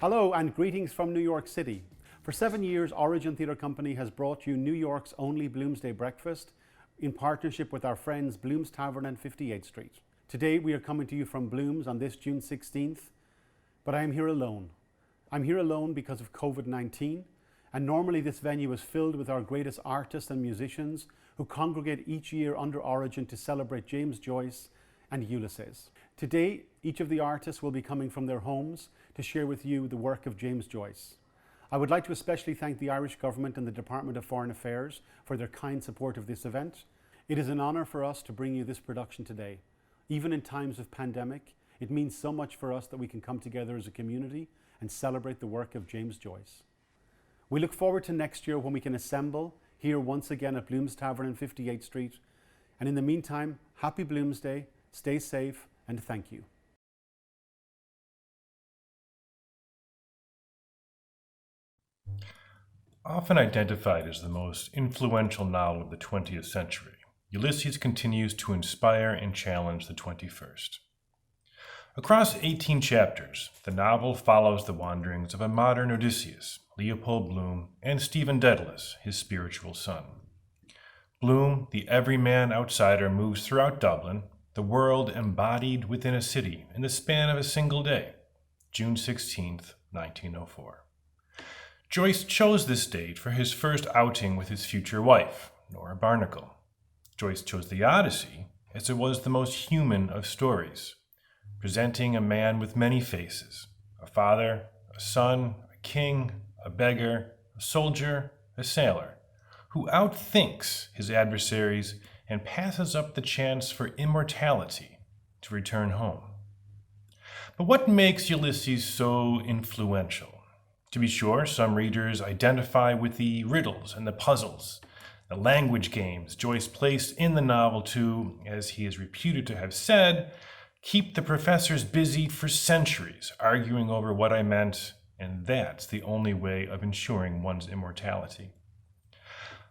Hello and greetings from New York City. For 7 years, Origin Theatre Company has brought you New York's only Bloomsday breakfast in partnership with our friends Blooms Tavern and 58th Street. Today we are coming to you from Blooms on this June 16th, but I am here alone. I'm here alone because of COVID-19, and normally this venue is filled with our greatest artists and musicians who congregate each year under Origin to celebrate James Joyce and Ulysses. Today, each of the artists will be coming from their homes to share with you the work of James Joyce. I would like to especially thank the Irish Government and the Department of Foreign Affairs for their kind support of this event. It is an honour for us to bring you this production today. Even in times of pandemic, it means so much for us that we can come together as a community and celebrate the work of James Joyce. We look forward to next year when we can assemble here once again at Blooms Tavern in 58th Street. And in the meantime, happy Bloomsday, stay safe, and thank you. Often identified as the most influential novel of the 20th century, Ulysses continues to inspire and challenge the 21st. Across 18 chapters, the novel follows the wanderings of a modern Odysseus, Leopold Bloom, and Stephen Dedalus, his spiritual son. Bloom, the everyman outsider, moves throughout Dublin, the world embodied within a city in the span of a single day, June 16th, 1904. Joyce chose this date for his first outing with his future wife, Nora Barnacle. Joyce chose the Odyssey as it was the most human of stories, presenting a man with many faces, a father, a son, a king, a beggar, a soldier, a sailor, who outthinks his adversaries and passes up the chance for immortality to return home. But what makes Ulysses so influential? To be sure, some readers identify with the riddles and the puzzles, the language games Joyce placed in the novel to, as he is reputed to have said, keep the professors busy for centuries, arguing over what I meant, and that's the only way of ensuring one's immortality.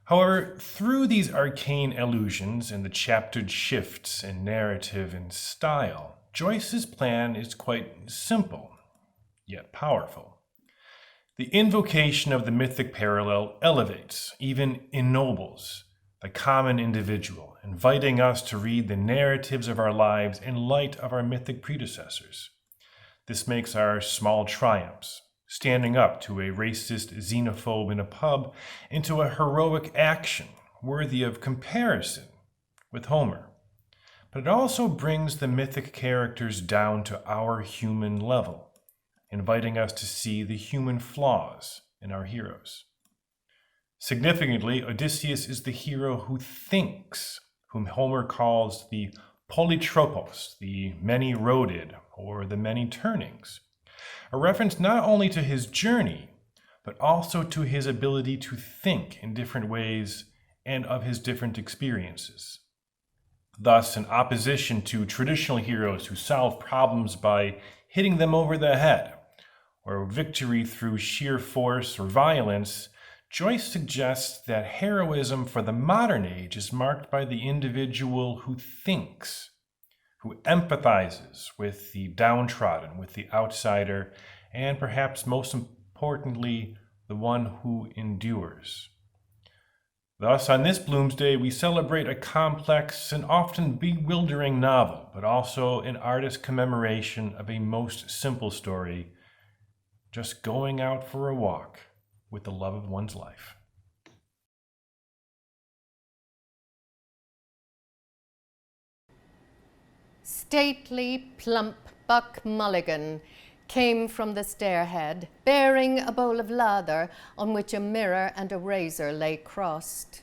However, through these arcane allusions and the chaptered shifts in narrative and style, Joyce's plan is quite simple, yet powerful. The invocation of the mythic parallel elevates, even ennobles, the common individual, inviting us to read the narratives of our lives in light of our mythic predecessors. This makes our small triumphs, standing up to a racist xenophobe in a pub, into a heroic action worthy of comparison with Homer. But it also brings the mythic characters down to our human level, inviting us to see the human flaws in our heroes. Significantly, Odysseus is the hero who thinks, whom Homer calls the polytropos, the many-roaded, or the many turnings, a reference not only to his journey, but also to his ability to think in different ways and of his different experiences. Thus, in opposition to traditional heroes who solve problems by hitting them over the head, or victory through sheer force or violence, Joyce suggests that heroism for the modern age is marked by the individual who thinks, who empathizes with the downtrodden, with the outsider, and perhaps most importantly, the one who endures. Thus, on this Bloomsday, we celebrate a complex and often bewildering novel, but also an artist's commemoration of a most simple story, just going out for a walk with the love of one's life. Stately, plump Buck Mulligan came from the stairhead, bearing a bowl of lather on which a mirror and a razor lay crossed.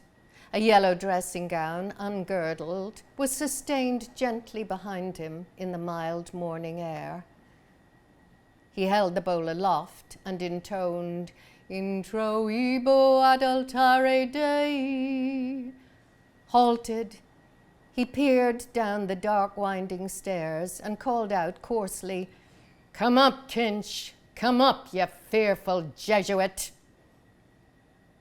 A yellow dressing gown, ungirdled, was sustained gently behind him in the mild morning air. He held the bowl aloft and intoned, "Introibo ad altare Dei." Halted, he peered down the dark winding stairs and called out coarsely, "Come up, Kinch, come up, you fearful Jesuit."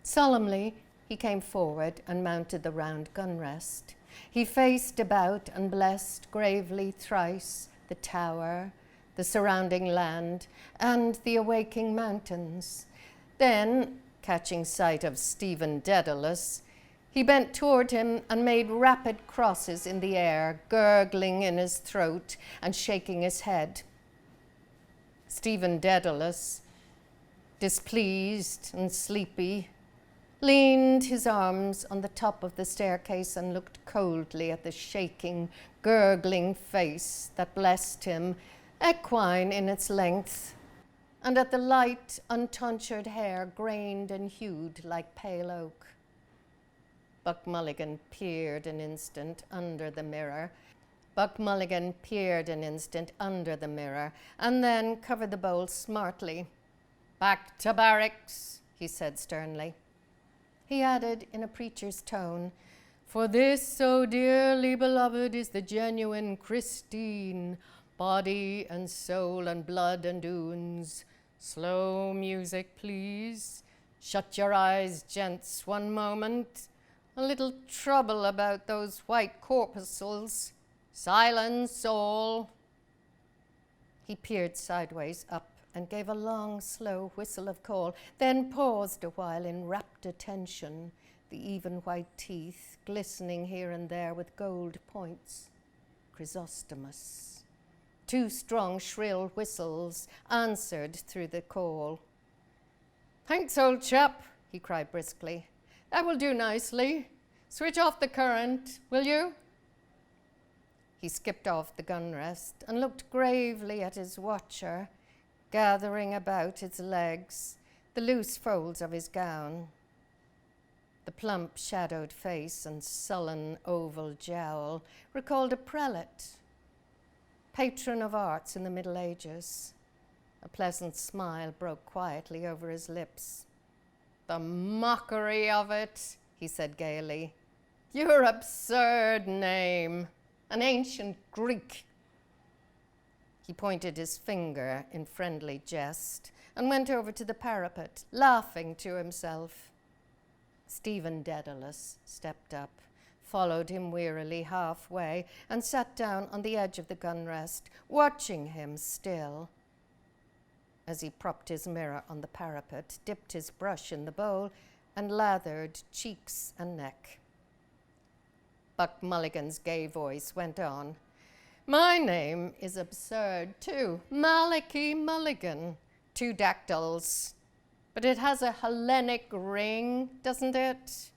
Solemnly, he came forward and mounted the round gun rest. He faced about and blessed gravely thrice the tower, the surrounding land, and the awaking mountains. Then, catching sight of Stephen Dedalus, he bent toward him and made rapid crosses in the air, gurgling in his throat and shaking his head. Stephen Dedalus, displeased and sleepy, leaned his arms on the top of the staircase and looked coldly at the shaking, gurgling face that blessed him, equine in its length, and at the light, untonsured hair grained and hued like pale oak. Buck Mulligan peered an instant under the mirror. And then covered the bowl smartly. "Back to barracks," he said sternly. He added in a preacher's tone, "For this so dearly beloved is the genuine Christine, body and soul and blood and oons. Slow music, please. Shut your eyes, gents, one moment. A little trouble about those white corpuscles. Silence all." He peered sideways up and gave a long, slow whistle of call, then paused a while in rapt attention, the even white teeth glistening here and there with gold points. Chrysostomus. 2 strong, shrill whistles answered through the call. "Thanks, old chap," he cried briskly. "That will do nicely. Switch off the current, will you?" He skipped off the gun rest and looked gravely at his watcher, gathering about its legs the loose folds of his gown. The plump, shadowed face and sullen oval jowl recalled a prelate, patron of arts in the Middle Ages. A pleasant smile broke quietly over his lips. "The mockery of it," he said gaily. "Your absurd name, an ancient Greek." He pointed his finger in friendly jest and went over to the parapet, laughing to himself. Stephen Dedalus stepped up, followed him wearily halfway, and sat down on the edge of the gun rest, watching him still. As he propped his mirror on the parapet, dipped his brush in the bowl, and lathered cheeks and neck. Buck Mulligan's gay voice went on. "My name is absurd too, Malachi Mulligan, 2 dactyls. But it has a Hellenic ring, doesn't it?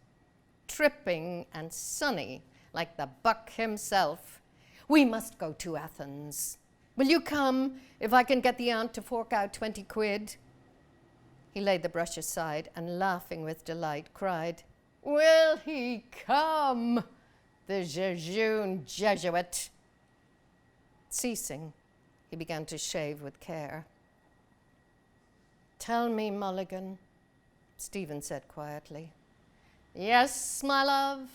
Tripping and sunny, like the Buck himself. We must go to Athens. Will you come if I can get the aunt to fork out 20 quid? He laid the brush aside and, laughing with delight, cried, "Will he come? The jejune Jesuit." Ceasing, he began to shave with care. "Tell me, Mulligan," Stephen said quietly. "Yes, my love?"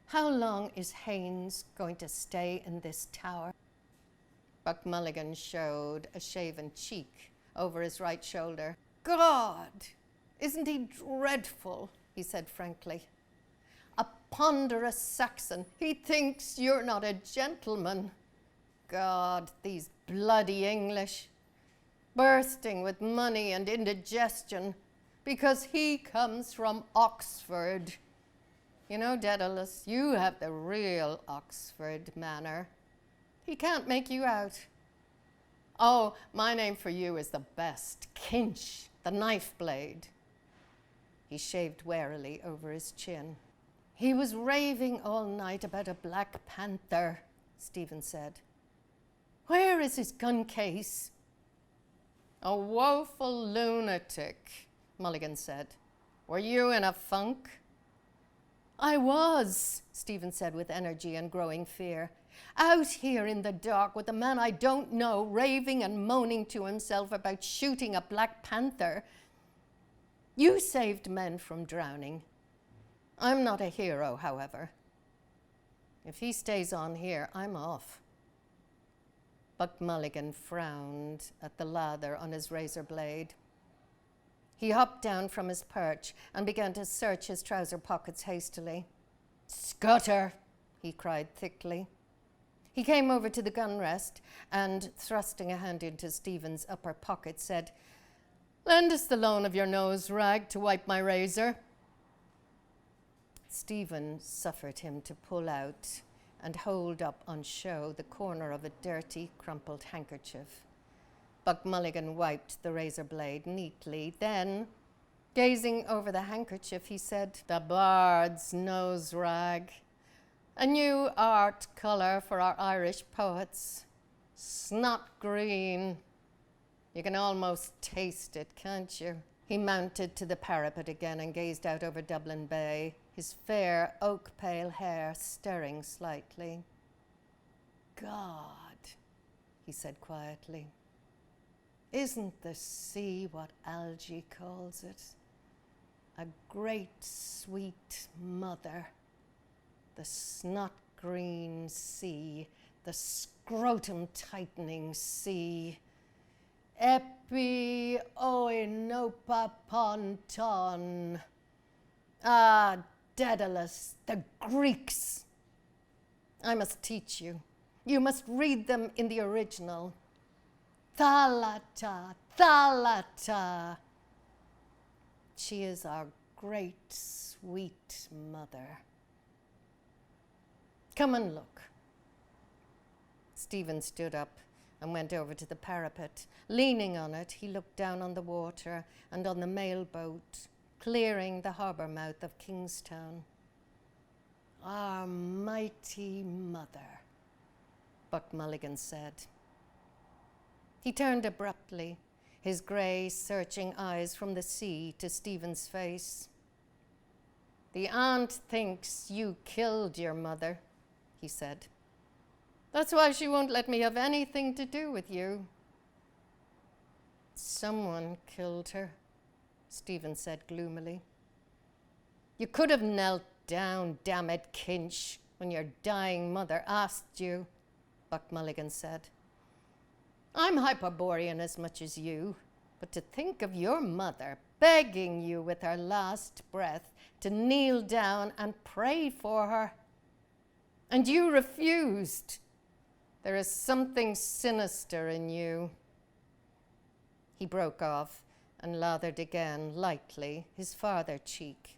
"How long is Haynes going to stay in this tower?" Buck Mulligan showed a shaven cheek over his right shoulder. "God, isn't he dreadful?" he said frankly. "A ponderous Saxon. He thinks you're not a gentleman. God, these bloody English. Bursting with money and indigestion because he comes from Oxford. You know, Dedalus, you have the real Oxford manner. He can't make you out. Oh, my name for you is the best. Kinch, the knife blade." He shaved warily over his chin. "He was raving all night about a Black Panther," Stephen said. "Where is his gun case?" "A woeful lunatic," Mulligan said. "Were you in a funk?" "I was," Stephen said with energy and growing fear. "Out here in the dark with a man I don't know, raving and moaning to himself about shooting a Black Panther. You saved men from drowning. I'm not a hero, however. If he stays on here, I'm off." Buck Mulligan frowned at the lather on his razor blade. He hopped down from his perch and began to search his trouser pockets hastily. "Scutter!" he cried thickly. He came over to the gun rest and, thrusting a hand into Stephen's upper pocket, said, "Lend us the loan of your nose rag to wipe my razor." Stephen suffered him to pull out and hold up on show the corner of a dirty, crumpled handkerchief. Buck Mulligan wiped the razor blade neatly. Then, gazing over the handkerchief, he said, "The bard's nose rag. A new art colour for our Irish poets. Snot green. You can almost taste it, can't you?" He mounted to the parapet again and gazed out over Dublin Bay, his fair oak-pale hair stirring slightly. "God," he said quietly, "isn't the sea what Algie calls it? A great sweet mother. The snot-green sea, the scrotum-tightening sea. Epi oinopa ponton. Ah, Daedalus, the Greeks. I must teach you. You must read them in the original. Thalata, Thalata. She is our great sweet mother. Come and look." Stephen stood up and went over to the parapet. Leaning on it, he looked down on the water and on the mail boat, clearing the harbour mouth of Kingstown. "Our mighty mother," Buck Mulligan said. He turned abruptly, his grey, searching eyes from the sea to Stephen's face. "The aunt thinks you killed your mother," he said. "That's why she won't let me have anything to do with you." "Someone killed her," Stephen said gloomily. "You could have knelt down, damn it, Kinch, when your dying mother asked you," Buck Mulligan said. "I'm Hyperborean as much as you, but to think of your mother begging you with her last breath to kneel down and pray for her. And you refused. There is something sinister in you." He broke off and lathered again, lightly, his farther cheek.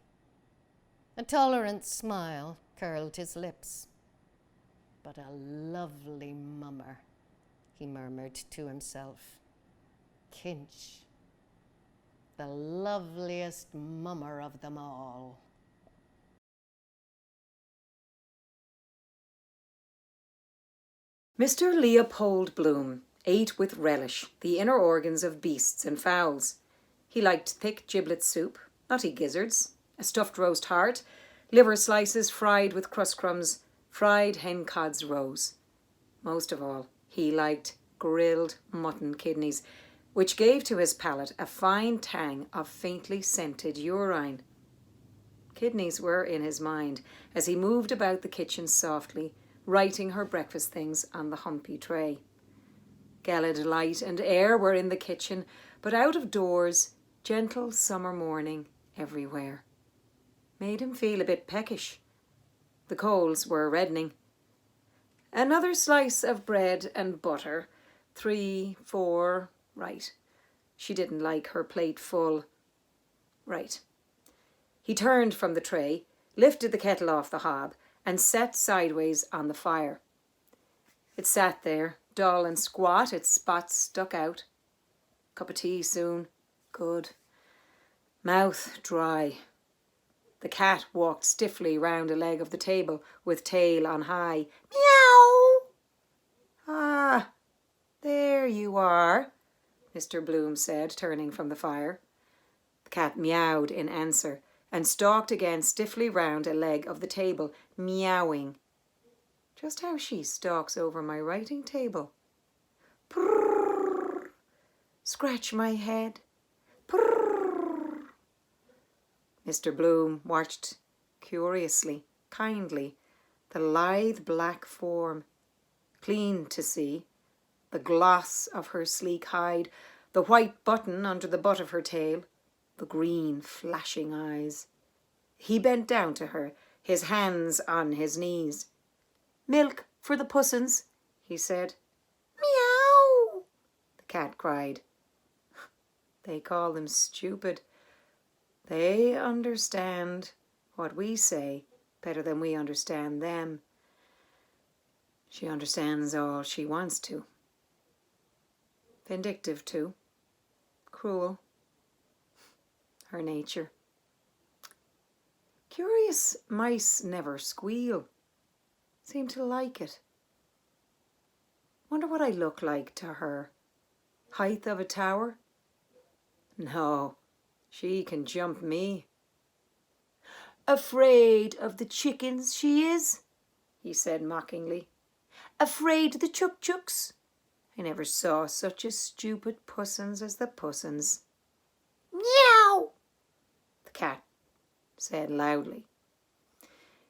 A tolerant smile curled his lips. "But a lovely mummer," he murmured to himself. "Kinch, the loveliest mummer of them all." Mr. Leopold Bloom ate with relish the inner organs of beasts and fowls. He liked thick giblet soup, nutty gizzards, a stuffed roast heart, liver slices fried with crust crumbs, fried hen cods roes. Most of all, he liked grilled mutton kidneys, which gave to his palate a fine tang of faintly scented urine. Kidneys were in his mind as he moved about the kitchen softly, writing her breakfast things on the humpy tray. Gelid light and air were in the kitchen, but out of doors, gentle summer morning everywhere. Made him feel a bit peckish. The coals were reddening. Another slice of bread and butter. 3, 4, right. She didn't like her plate full. Right. He turned from the tray, lifted the kettle off the hob, and sat sideways on the fire. It sat there, dull and squat, its spots stuck out. Cup of tea soon. Good. Mouth dry. The cat walked stiffly round a leg of the table, with tail on high. Meow! "Ah, there you are," Mr. Bloom said, turning from the fire. The cat meowed in answer, and stalked again stiffly round a leg of the table, meowing. Just how she stalks over my writing table. Prrrr. Scratch my head. Prrrr. Mr. Bloom watched curiously, kindly, the lithe black form, clean to see, the gloss of her sleek hide, the white button under the butt of her tail, the green flashing eyes. He bent down to her, his hands on his knees. "Milk for the pussins," he said. "Meow," the cat cried. They call them stupid. They understand what we say better than we understand them. She understands all she wants to. Vindictive too. Cruel. Her nature. Curious mice never squeal. Seem to like it. Wonder what I look like to her. Height of a tower? No, she can jump me. "Afraid of the chickens, she is," he said mockingly. "Afraid of the chuk-chuks? I never saw such a stupid pussins as the pussins." "Meow," the cat said loudly.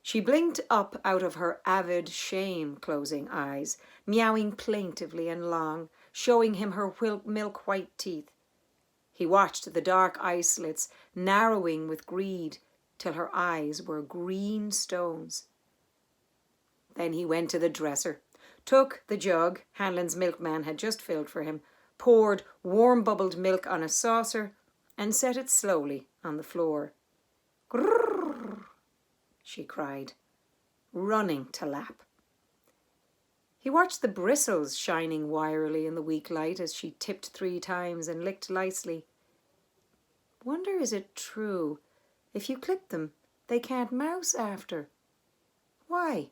She blinked up out of her avid, shame-closing eyes, meowing plaintively and long, showing him her milk-white teeth. He watched the dark eye slits narrowing with greed till her eyes were green stones. Then he went to the dresser, took the jug Hanlon's milkman had just filled for him, poured warm-bubbled milk on a saucer, and set it slowly on the floor. "Grrrr," she cried, running to lap. He watched the bristles shining wirily in the weak light as she tipped 3 times and licked lightly. Wonder is it true, if you clip them, they can't mouse after? Why?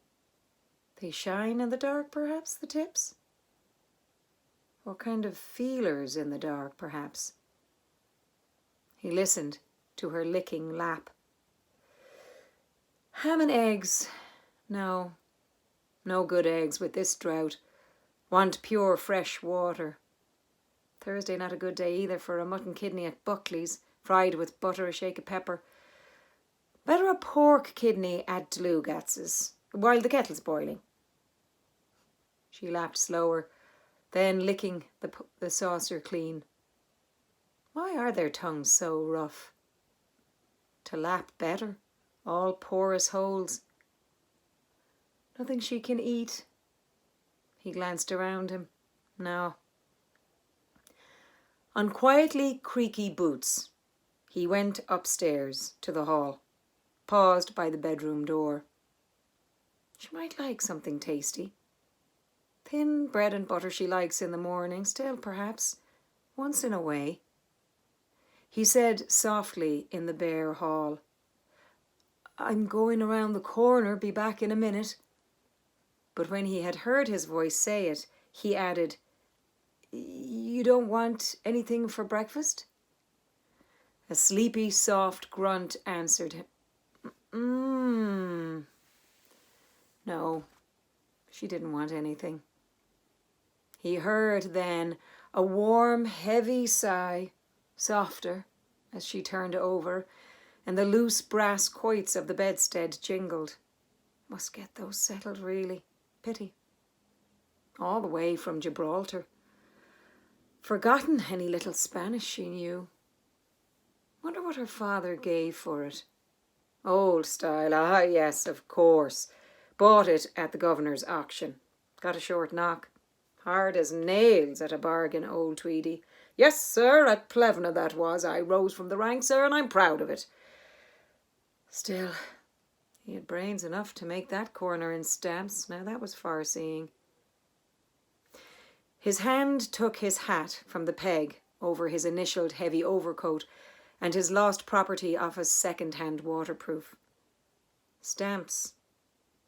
They shine in the dark, perhaps, the tips? What kind of feelers in the dark, perhaps? He listened to her licking lap. Ham and eggs. No good eggs with this drought. Want pure fresh water. Thursday not a good day either for a mutton kidney at Buckley's, fried with butter, a shake of pepper. Better a pork kidney at Dlugatz's, while the kettle's boiling. She lapped slower, then licking the saucer clean. Why are their tongues so rough? To lap better, all porous holes. Nothing she can eat. He glanced around him. No. On quietly creaky boots, he went upstairs to the hall, paused by the bedroom door. She might like something tasty. Thin bread and butter she likes in the morning, still perhaps, once in a way. He said softly in the bare hall, "I'm going around the corner, be back in a minute." But when he had heard his voice say it, he added, "You don't want anything for breakfast?" A sleepy, soft grunt answered him. No, she didn't want anything. He heard then a warm, heavy sigh, softer, as she turned over, and the loose brass quoits of the bedstead jingled. Must get those settled, really. Pity. All the way from Gibraltar. Forgotten any little Spanish she knew. Wonder what her father gave for it. Old style, ah yes, of course. Bought it at the governor's auction. Got a short knock. Hard as nails at a bargain, old Tweedy. Yes, sir, at Plevna that was. I rose from the ranks, sir, and I'm proud of it. Still, he had brains enough to make that corner in stamps. Now that was far-seeing. His hand took his hat from the peg over his initialed heavy overcoat and his lost property office second-hand waterproof. Stamps.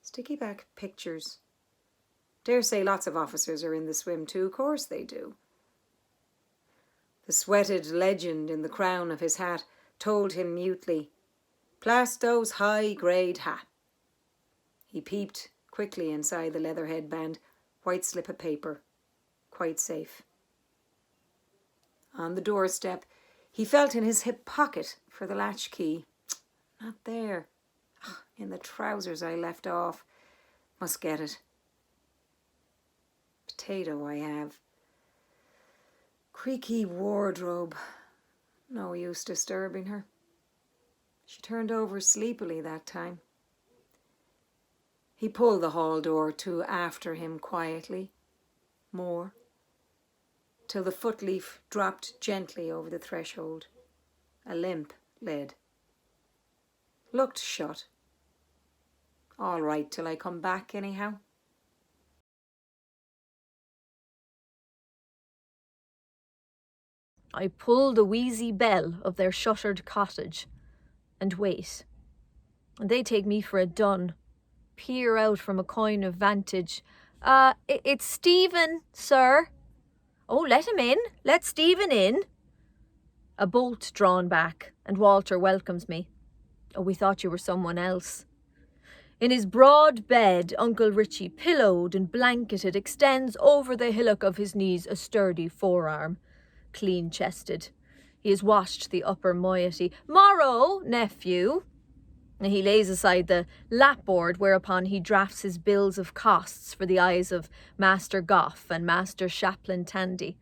Sticky back pictures. Dare say lots of officers are in the swim too. Course they do. The sweated legend in the crown of his hat told him mutely, "Plasto's high-grade hat." He peeped quickly inside the leather headband, white slip of paper. Quite safe. On the doorstep, he felt in his hip pocket for the latchkey. Not there. In the trousers I left off. Must get it. Potato I have. Creaky wardrobe. No use disturbing her. She turned over sleepily that time. He pulled the hall door to after him quietly, more, till the footleaf dropped gently over the threshold. A limp lid. Looked shut. All right till I come back anyhow. I pull the wheezy bell of their shuttered cottage and wait. And they take me for a dun, peer out from a coign of vantage. It's Stephen, sir. Oh, let him in. Let Stephen in. A bolt drawn back, and Walter welcomes me. Oh, we thought you were someone else. In his broad bed, Uncle Richie, pillowed and blanketed, extends over the hillock of his knees a sturdy forearm, clean-chested. He has washed the upper moiety. Morrow, nephew. And he lays aside the lapboard whereupon he drafts his bills of costs for the eyes of Master Goff and Master Chaplain Tandy,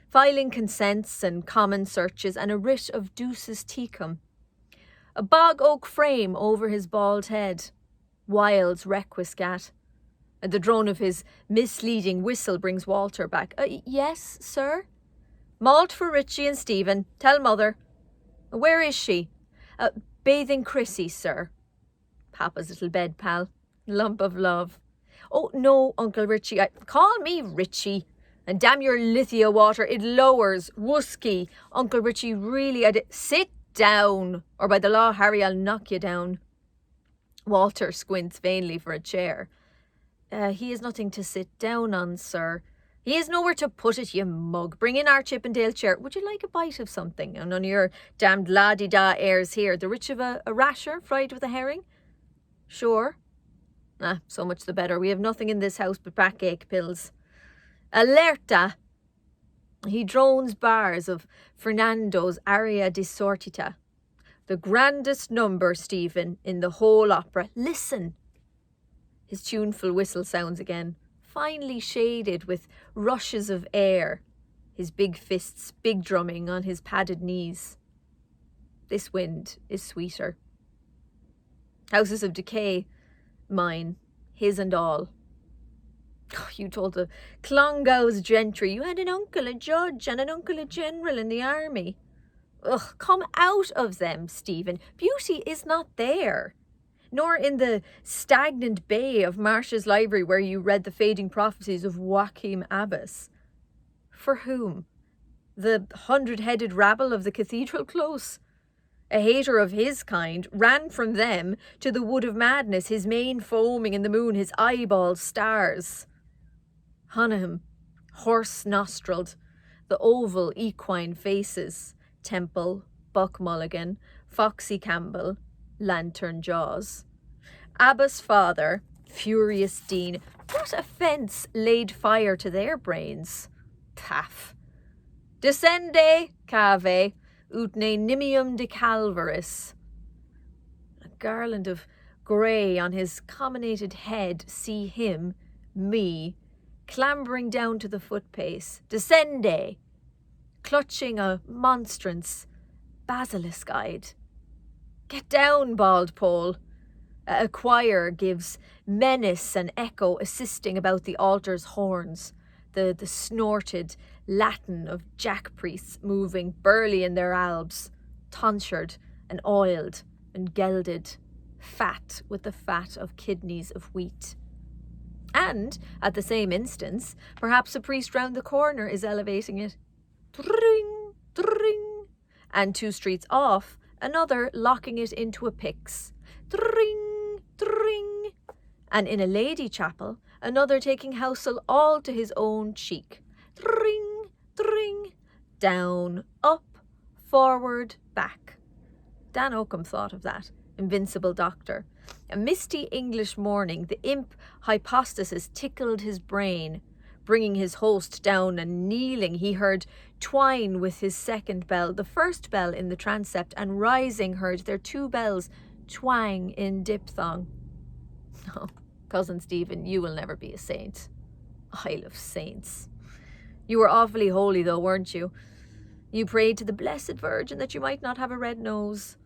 filing consents and common searches and a writ of Deuce's Tecum. A bog oak frame over his bald head, Wilde's requiescat, and the drone of his misleading whistle brings Walter back. Yes, sir? Malt for Richie and Stephen. Tell mother. Where is she? Bathing Chrissy, sir. Papa's little bed pal. Lump of love. Oh, no, Uncle Richie. Call me Richie. And damn your lithia water, it lowers. Whisky. Uncle Richie, really, Sit down, or by the law, Harry, I'll knock you down. Walter squints vainly for a chair. He has nothing to sit down on, sir. He has nowhere to put it, you mug. Bring in our Chippendale chair. Would you like a bite of something? And none of your damned la-di-da airs here. The rich of a rasher fried with a herring? Sure. So much the better. We have nothing in this house but backache pills. Alerta! He drones bars of Fernando's Aria di Sortita. The grandest number, Stephen, in the whole opera. Listen! His tuneful whistle sounds again, finely shaded with rushes of air, his big fists big drumming on his padded knees. This wind is sweeter. Houses of decay, mine, his and all. Oh, you told the Clongowes gentry you had an uncle a judge and an uncle a general in the army. Ugh, come out of them, Stephen. Beauty is not there. Nor in the stagnant bay of Marsh's library where you read the fading prophecies of Joachim Abbas. For whom? The 100-headed rabble of the cathedral close? A hater of his kind ran from them to the wood of madness, his mane foaming in the moon, his eyeballs stars. Hunnam, horse-nostrilled, the oval equine faces, Temple, Buck Mulligan, Foxy Campbell, Lantern Jaws. Abba's father, furious Dean, what offence laid fire to their brains? Paff. Descende, cave, ut ne nimium de calvaris. A garland of grey on his comminated head, see him, me, clambering down to the footpace. Descende, clutching a monstrance basilisk-eyed. Get down, bald pole. A choir gives menace and echo assisting about the altar's horns, the snorted Latin of jack priests moving burly in their albs, tonsured and oiled and gelded, fat with the fat of kidneys of wheat. And, at the same instance, perhaps a priest round the corner is elevating it. Dring, dring. And 2 streets off, another locking it into a pyx. Dring, dring. And in a lady chapel, another taking housel all to his own cheek. Dring, dring. Down, up, forward, back. Dan Oakham thought of that, invincible doctor. A misty English morning, the imp hypostasis tickled his brain. Bringing his host down and kneeling, he heard twine with his second bell, the first bell in the transept, and rising heard their 2 bells twang in diphthong. Oh, Cousin Stephen, you will never be a saint. Isle of Saints. You were awfully holy though, weren't you? You prayed to the Blessed Virgin that you might not have a red nose.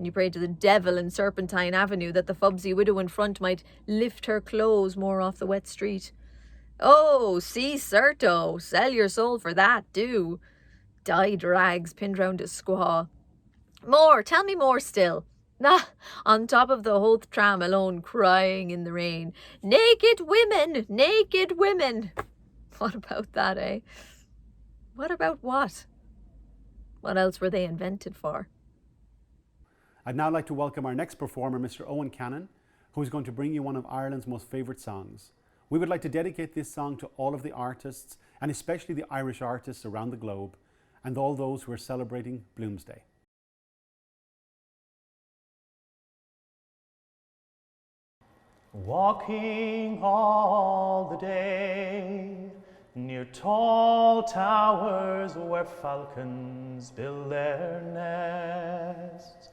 And you pray to the devil in Serpentine Avenue that the fubsy widow in front might lift her clothes more off the wet street. Oh, si certo, sell your soul for that, do. Dyed rags pinned round a squaw. More, tell me more still. Ah, on top of the Hoth tram alone, crying in the rain. Naked women, naked women. What about that, eh? What about what? What else were they invented for? I'd now like to welcome our next performer, Mr. Owen Cannon, who is going to bring you one of Ireland's most favourite songs. We would like to dedicate this song to all of the artists, and especially the Irish artists around the globe, and all those who are celebrating Bloomsday. Walking all the day near tall towers where falcons build their nests.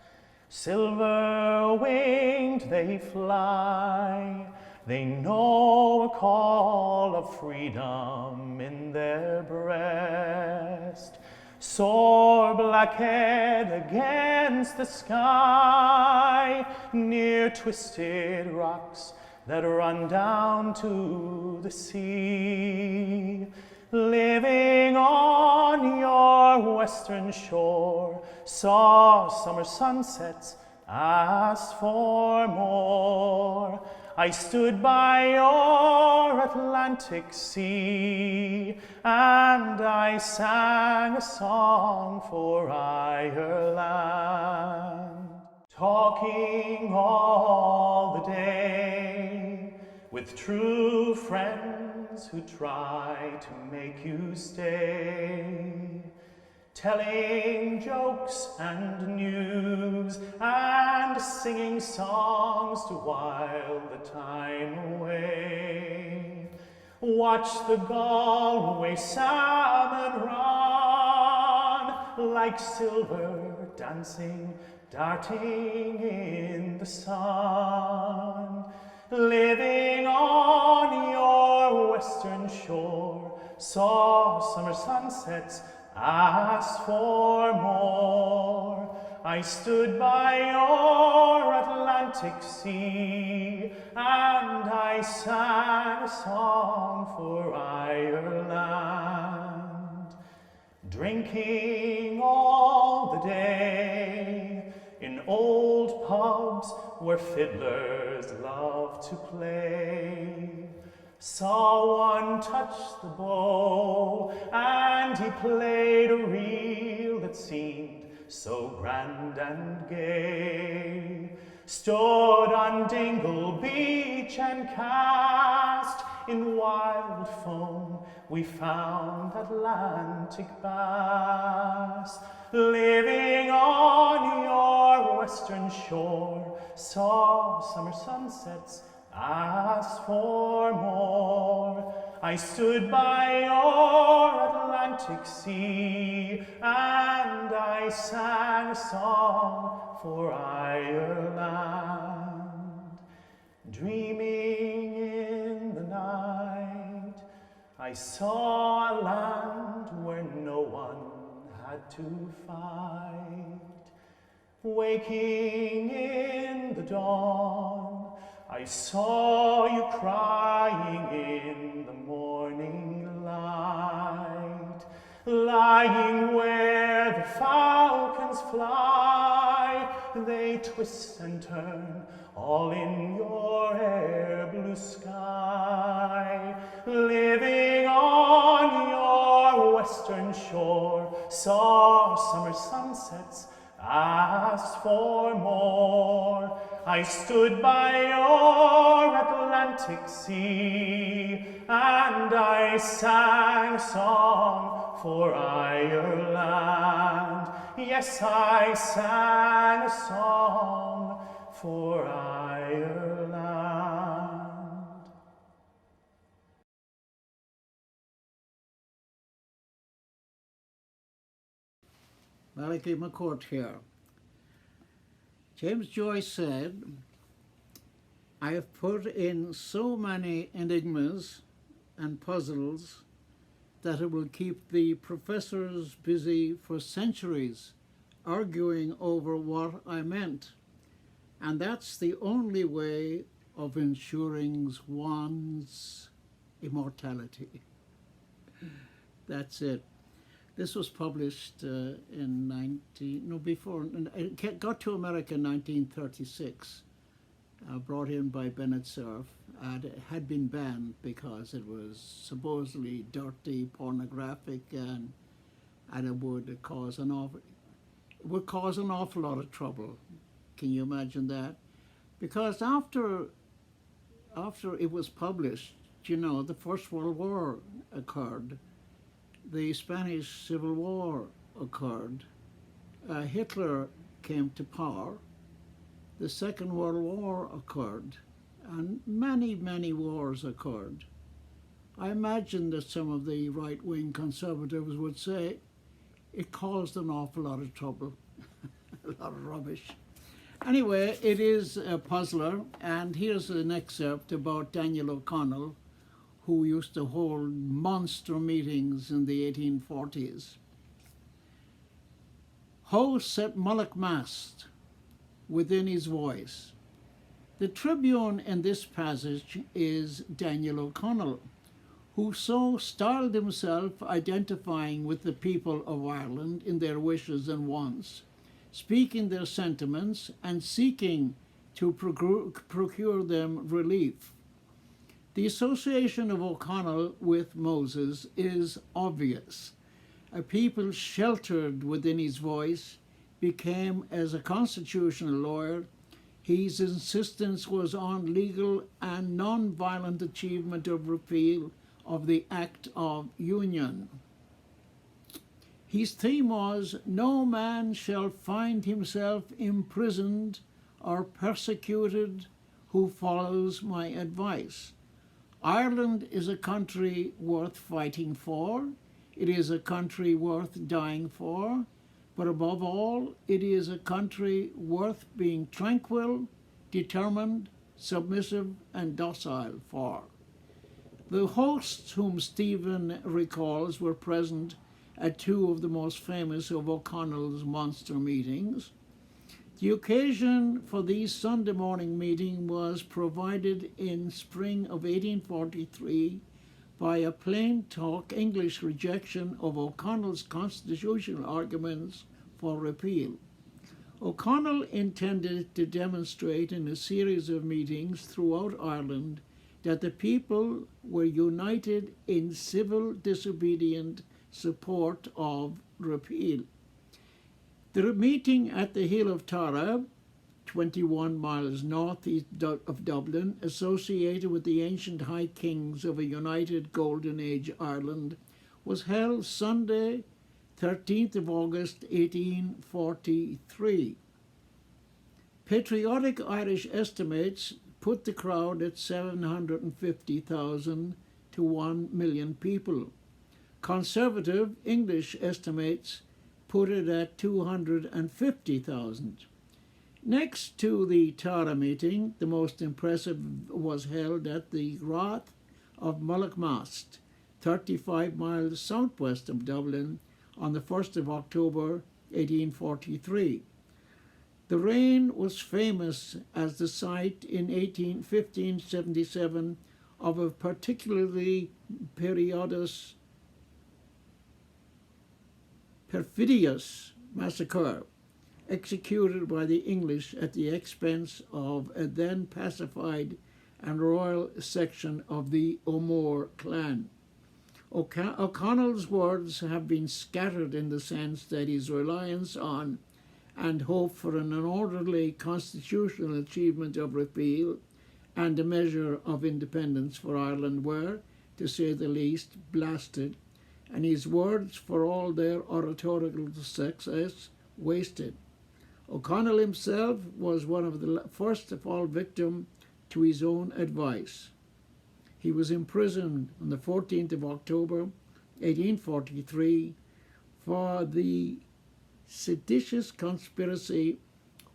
Silver-winged they fly, they know a call of freedom in their breast. Soar black-head against the sky, near twisted rocks that run down to the sea. Living on your western shore, saw summer sunsets, asked for more. I stood by your Atlantic Sea, and I sang a song for Ireland. Talking all the day with true friends who try to make you stay. Telling jokes and news and singing songs to while the time away. Watch the Galway salmon run like silver dancing, darting in the sun. Living on your western shore, saw summer sunsets, asked for more. I stood by your Atlantic Sea, and I sang a song for Ireland. Drinking all the day in old pubs where fiddlers love to play. Saw one touch the bow, and he played a reel that seemed so grand and gay. Stood on Dingle Beach and cast in wild foam, we found Atlantic bass. Living on your western shore, saw summer sunsets, asked for more. I stood by your Atlantic Sea, and I sang a song for Ireland. Dreaming in the night, I saw a land where no one had to fight. Waking in the dawn, I saw you crying in the morning light. Lying where the falcons fly, they twist and turn all in your air blue sky. Living on your western shore, saw summer sunsets, asked for more. I stood by your Atlantic Sea, and I sang a song for Ireland. Yes, I sang a song for Ireland. Malachy McCourt here. James Joyce said, I have put in so many enigmas and puzzles that it will keep the professors busy for centuries arguing over what I meant. And that's the only way of ensuring one's immortality. That's it. This was published it got to America in 1936, brought in by Bennett Cerf, and it had been banned because it was supposedly dirty, pornographic, and it would cause an awful lot of trouble. Can you imagine that? Because after it was published, the First World War occurred. The Spanish Civil War occurred. Hitler came to power. The Second World War occurred. And many, many wars occurred. I imagine that some of the right-wing conservatives would say it caused an awful lot of trouble, a lot of rubbish. Anyway, it is a puzzler, and here's an excerpt about Daniel O'Connell, who used to hold monster meetings in the 1840s. Ho set Mullaghmast within his voice. The tribune in this passage is Daniel O'Connell, who so styled himself, identifying with the people of Ireland in their wishes and wants, speaking their sentiments and seeking to procure them relief. The association of O'Connell with Moses is obvious. A people sheltered within his voice became, as a constitutional lawyer, his insistence was on legal and non-violent achievement of repeal of the Act of Union. His theme was, "No man shall find himself imprisoned or persecuted who follows my advice. Ireland is a country worth fighting for. It is a country worth dying for. But above all, it is a country worth being tranquil, determined, submissive, and docile for." The hosts whom Stephen recalls were present at two of the most famous of O'Connell's monster meetings. The occasion for these Sunday morning meetings was provided in spring of 1843 by a plain talk English rejection of O'Connell's constitutional arguments for repeal. O'Connell intended to demonstrate in a series of meetings throughout Ireland that the people were united in civil disobedient support of repeal. The meeting at the Hill of Tara, 21 miles northeast of Dublin, associated with the ancient high kings of a united Golden Age Ireland, was held Sunday, 13th of August, 1843. Patriotic Irish estimates put the crowd at 750,000 to 1 million people. Conservative English estimates put it at 250,000. Next to the Tara meeting, the most impressive was held at the Rath of Mullaghmast, 35 miles southwest of Dublin, on the 1st of October, 1843. The Rain was famous as the site in 1577 of a particularly perfidious massacre executed by the English at the expense of a then pacified and royal section of the O'More clan. O'Connell's words have been scattered in the sense that his reliance on and hope for an orderly constitutional achievement of repeal and a measure of independence for Ireland were, to say the least, blasted, and his words, for all their oratorical success, wasted. O'Connell himself was one of the first to fall victim to his own advice. He was imprisoned on the 14th of October, 1843, for the seditious conspiracy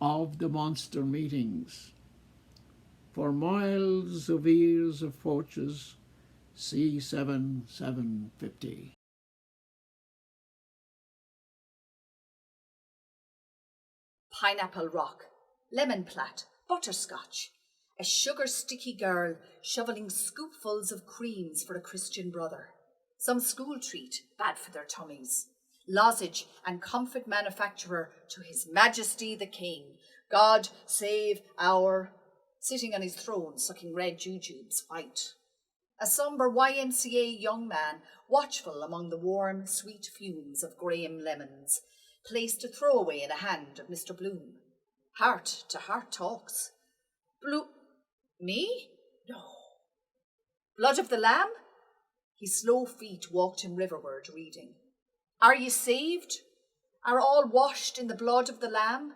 of the monster meetings. For miles of ears of forges, C750. pineapple rock, lemon platt, butterscotch, a sugar-sticky girl shoveling scoopfuls of creams for a Christian brother, some school treat, bad for their tummies, lozenge and comfort manufacturer to His Majesty the King, God save our, sitting on his throne sucking red jujubes white. A sombre YMCA young man, watchful among the warm, sweet fumes of Graham lemons, placed a throwaway in the hand of Mr. Bloom. Heart-to-heart talks. Me? No. Blood of the Lamb? His slow feet walked him riverward, reading. Are ye saved? Are all washed in the blood of the Lamb?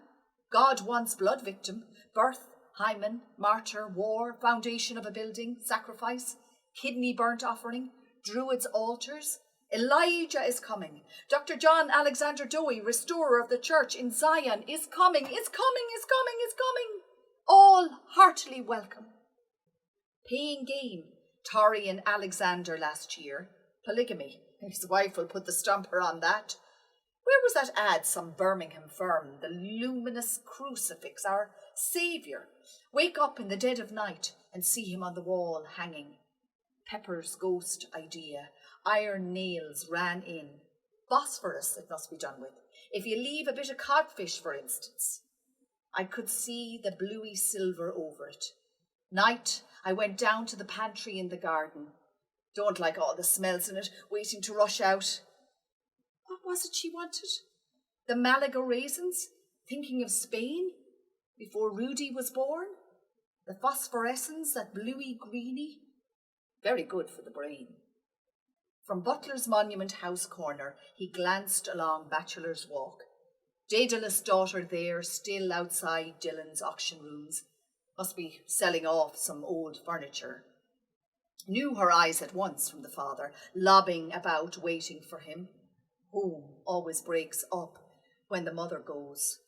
God wants blood victim, birth, hymen, martyr, war, foundation of a building, sacrifice, kidney burnt offering, druids' altars. Elijah is coming. Dr. John Alexander Dowie, restorer of the church in Zion, is coming. All heartily welcome. Paying game, Torrey and Alexander last year. Polygamy. His wife will put the stumper on that. Where was that ad, some Birmingham firm, the luminous crucifix, our saviour? Wake up in the dead of night and see him on the wall hanging. Pepper's ghost idea. Iron nails ran in. Phosphorus it must be done with. If you leave a bit of codfish, for instance. I could see the bluey silver over it. Night, I went down to the pantry in the garden. Don't like all the smells in it, waiting to rush out. What was it she wanted? The Malaga raisins? Thinking of Spain? Before Rudy was born? The phosphorescence, that bluey greeny? Very good for the brain. From Butler's Monument House corner, he glanced along Bachelor's Walk. Daedalus' daughter there, still outside Dillon's auction rooms. Must be selling off some old furniture. Knew her eyes at once from the father, lobbing about, waiting for him. Home always breaks up when the mother goes.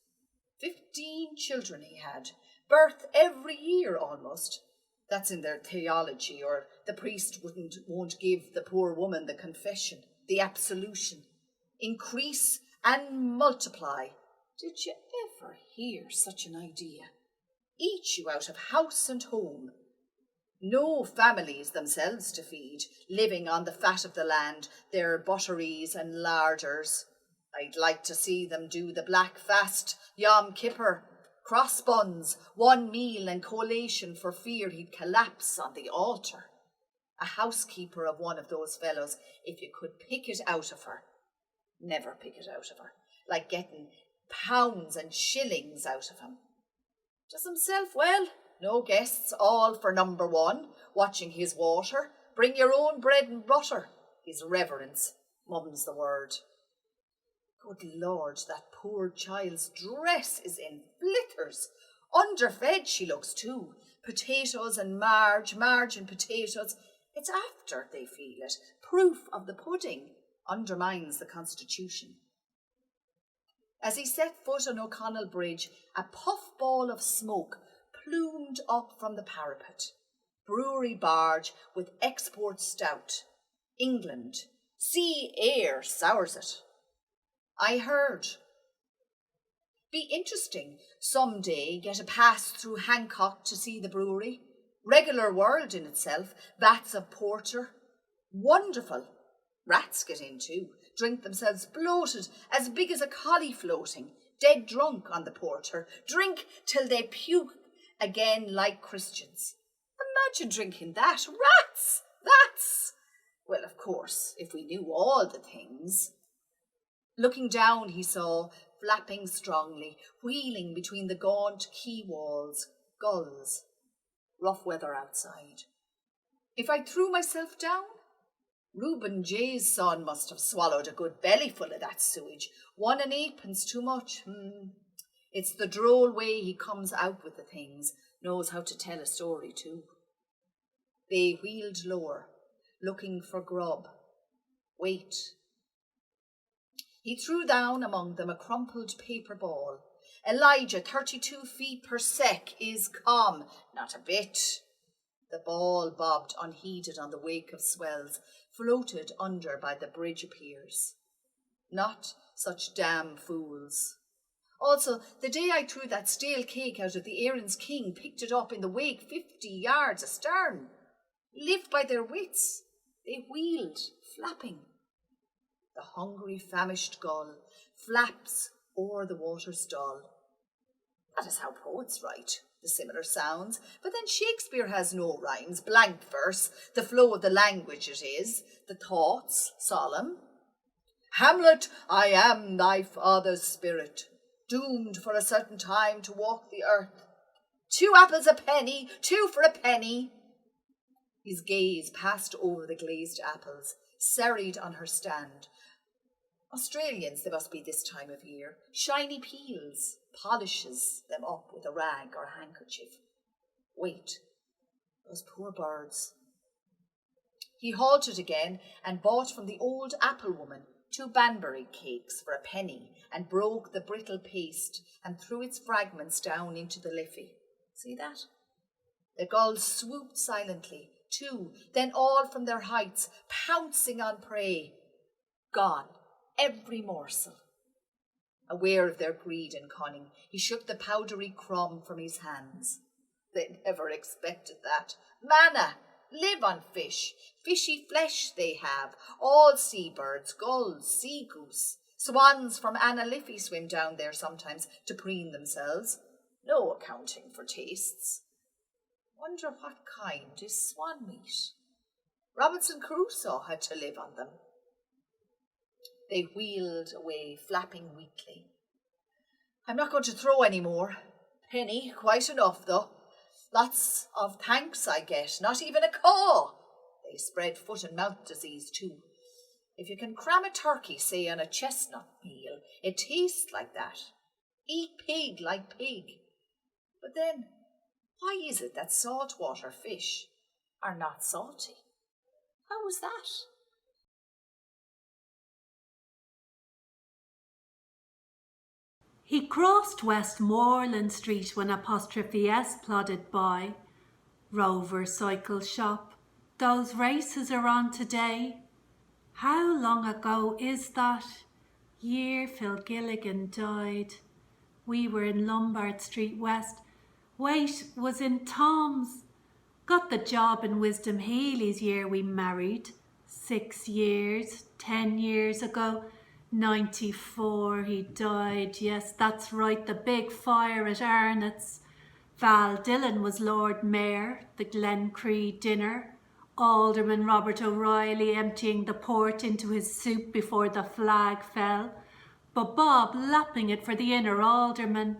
15 children he had, birth every year almost. That's in their theology, or the priest won't give the poor woman the confession, the absolution. Increase and multiply. Did you ever hear such an idea? Eat you out of house and home. No families themselves to feed, living on the fat of the land, their butteries and larders. I'd like to see them do the black fast, Yom Kippur, cross buns, one meal and collation for fear he'd collapse on the altar. A housekeeper of one of those fellows, if you could pick it out of her. Never pick it out of her, like getting pounds and shillings out of him. Does himself well, no guests, all for number one, watching his water. Bring your own bread and butter. His reverence mum's the word. Good Lord, that poor child's dress is in flitters. Underfed she looks too. Potatoes and marge and potatoes. It's after they feel it. Proof of the pudding undermines the constitution. As he set foot on O'Connell Bridge, a puffball of smoke plumed up from the parapet. Brewery barge with export stout. England. Sea air sours it. I heard. Be interesting some day get a pass through Hancock to see the brewery. Regular world in itself. Vats of porter. Wonderful. Rats get in too. Drink themselves bloated, as big as a collie floating. Dead drunk on the porter. Drink till they puke again like Christians. Imagine drinking that. Rats! That's... Well, of course, if we knew all the things. Looking down, he saw, flapping strongly, wheeling between the gaunt quay walls, gulls. Rough weather outside. If I threw myself down? Reuben J's son must have swallowed a good bellyful of that sewage. 1 1/8 too much. It's the droll way he comes out with the things. Knows how to tell a story too. They wheeled lower, looking for grub. Wait. He threw down among them a crumpled paper ball. Elijah, 32 feet per sec, is calm. Not a bit. The ball bobbed unheeded on the wake of swells, floated under by the bridge appears. Not such damn fools. Also, the day I threw that stale cake out of the Erin's King picked it up in the wake 50 yards astern. Lived by their wits. They wheeled, flapping. The hungry, famished gull flaps o'er the water stall. That is how poets write, the similar sounds. But then Shakespeare has no rhymes, blank verse, the flow of the language it is, the thoughts solemn. Hamlet, I am thy father's spirit, doomed for a certain time to walk the earth. 2 apples a penny, 2 for a penny. His gaze passed over the glazed apples, serried on her stand. Australians they must be this time of year. Shiny peels, polishes them up with a rag or handkerchief. Wait, those poor birds. He halted again and bought from the old apple woman 2 Banbury cakes for a penny and broke the brittle paste and threw its fragments down into the Liffey. See that? The gulls swooped silently, 2, then all from their heights, pouncing on prey. Gone, every morsel. Aware of their greed and cunning, he shook the powdery crumb from his hands. They never expected that. Manna, live on fish. Fishy flesh they have. All seabirds, gulls, sea goose. Swans from Anna Liffey swim down there sometimes to preen themselves. No accounting for tastes. Wonder what kind is swan meat. Robinson Crusoe had to live on them. They wheeled away, flapping weakly. I'm not going to throw any more. Penny, quite enough though. Lots of thanks I get, not even a caw. They spread foot and mouth disease too. If you can cram a turkey, say, on a chestnut meal, it tastes like that. Eat pig like pig. But then, why is it that saltwater fish are not salty? How was that? He crossed Westmoreland Street when apostrophe S plodded by. Rover cycle shop, those races are on today. How long ago is that? Year Phil Gilligan died. We were in Lombard Street West. Wait, was in Tom's. Got the job in Wisdom Healy's year we married. 6 years, 10 years ago. 94 he died, yes, that's right, the big fire at Arnott's. Val Dillon was Lord Mayor, the Glencree dinner. Alderman Robert O'Reilly emptying the port into his soup before the flag fell. But Bob lapping it for the inner alderman.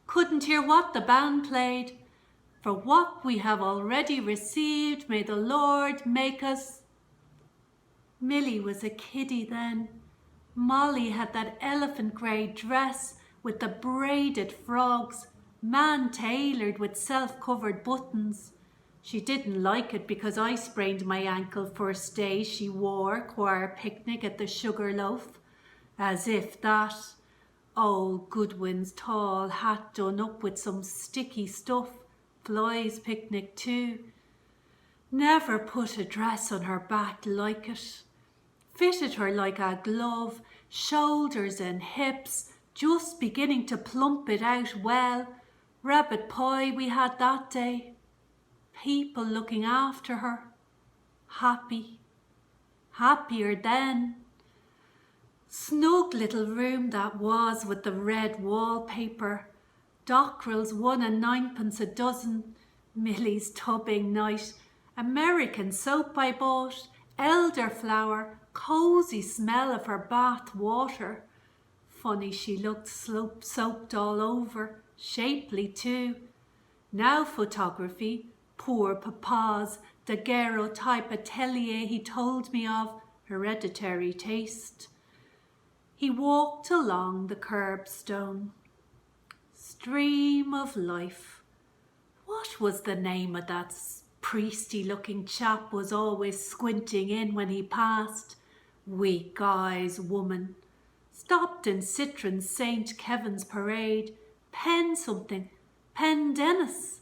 Couldn't hear what the band played. For what we have already received, may the Lord make us. Millie was a kiddie then. Molly had that elephant grey dress with the braided frogs, man-tailored with self-covered buttons. She didn't like it because I sprained my ankle first day she wore choir picnic at the Sugarloaf. As if that. Old Goodwin's tall hat done up with some sticky stuff. Floy's picnic too. Never put a dress on her back like it. Fitted her like a glove, shoulders and hips, just beginning to plump it out well. Rabbit pie we had that day. People looking after her. Happy. Happier then. Snug little room that was with the red wallpaper. Dockrell's 1 and 9pence a dozen. Millie's tubbing night. American soap I bought. Elderflower. Cosy smell of her bath water. Funny she looked soaped all over, shapely too. Now photography, poor papa's daguerreotype atelier he told me of, hereditary taste. He walked along the curbstone. Stream of life. What was the name of that priesty-looking chap was always squinting in when he passed? Weak eyes woman. Stopped in Citron's St. Kevin's parade. Pen something. Pen Dennis.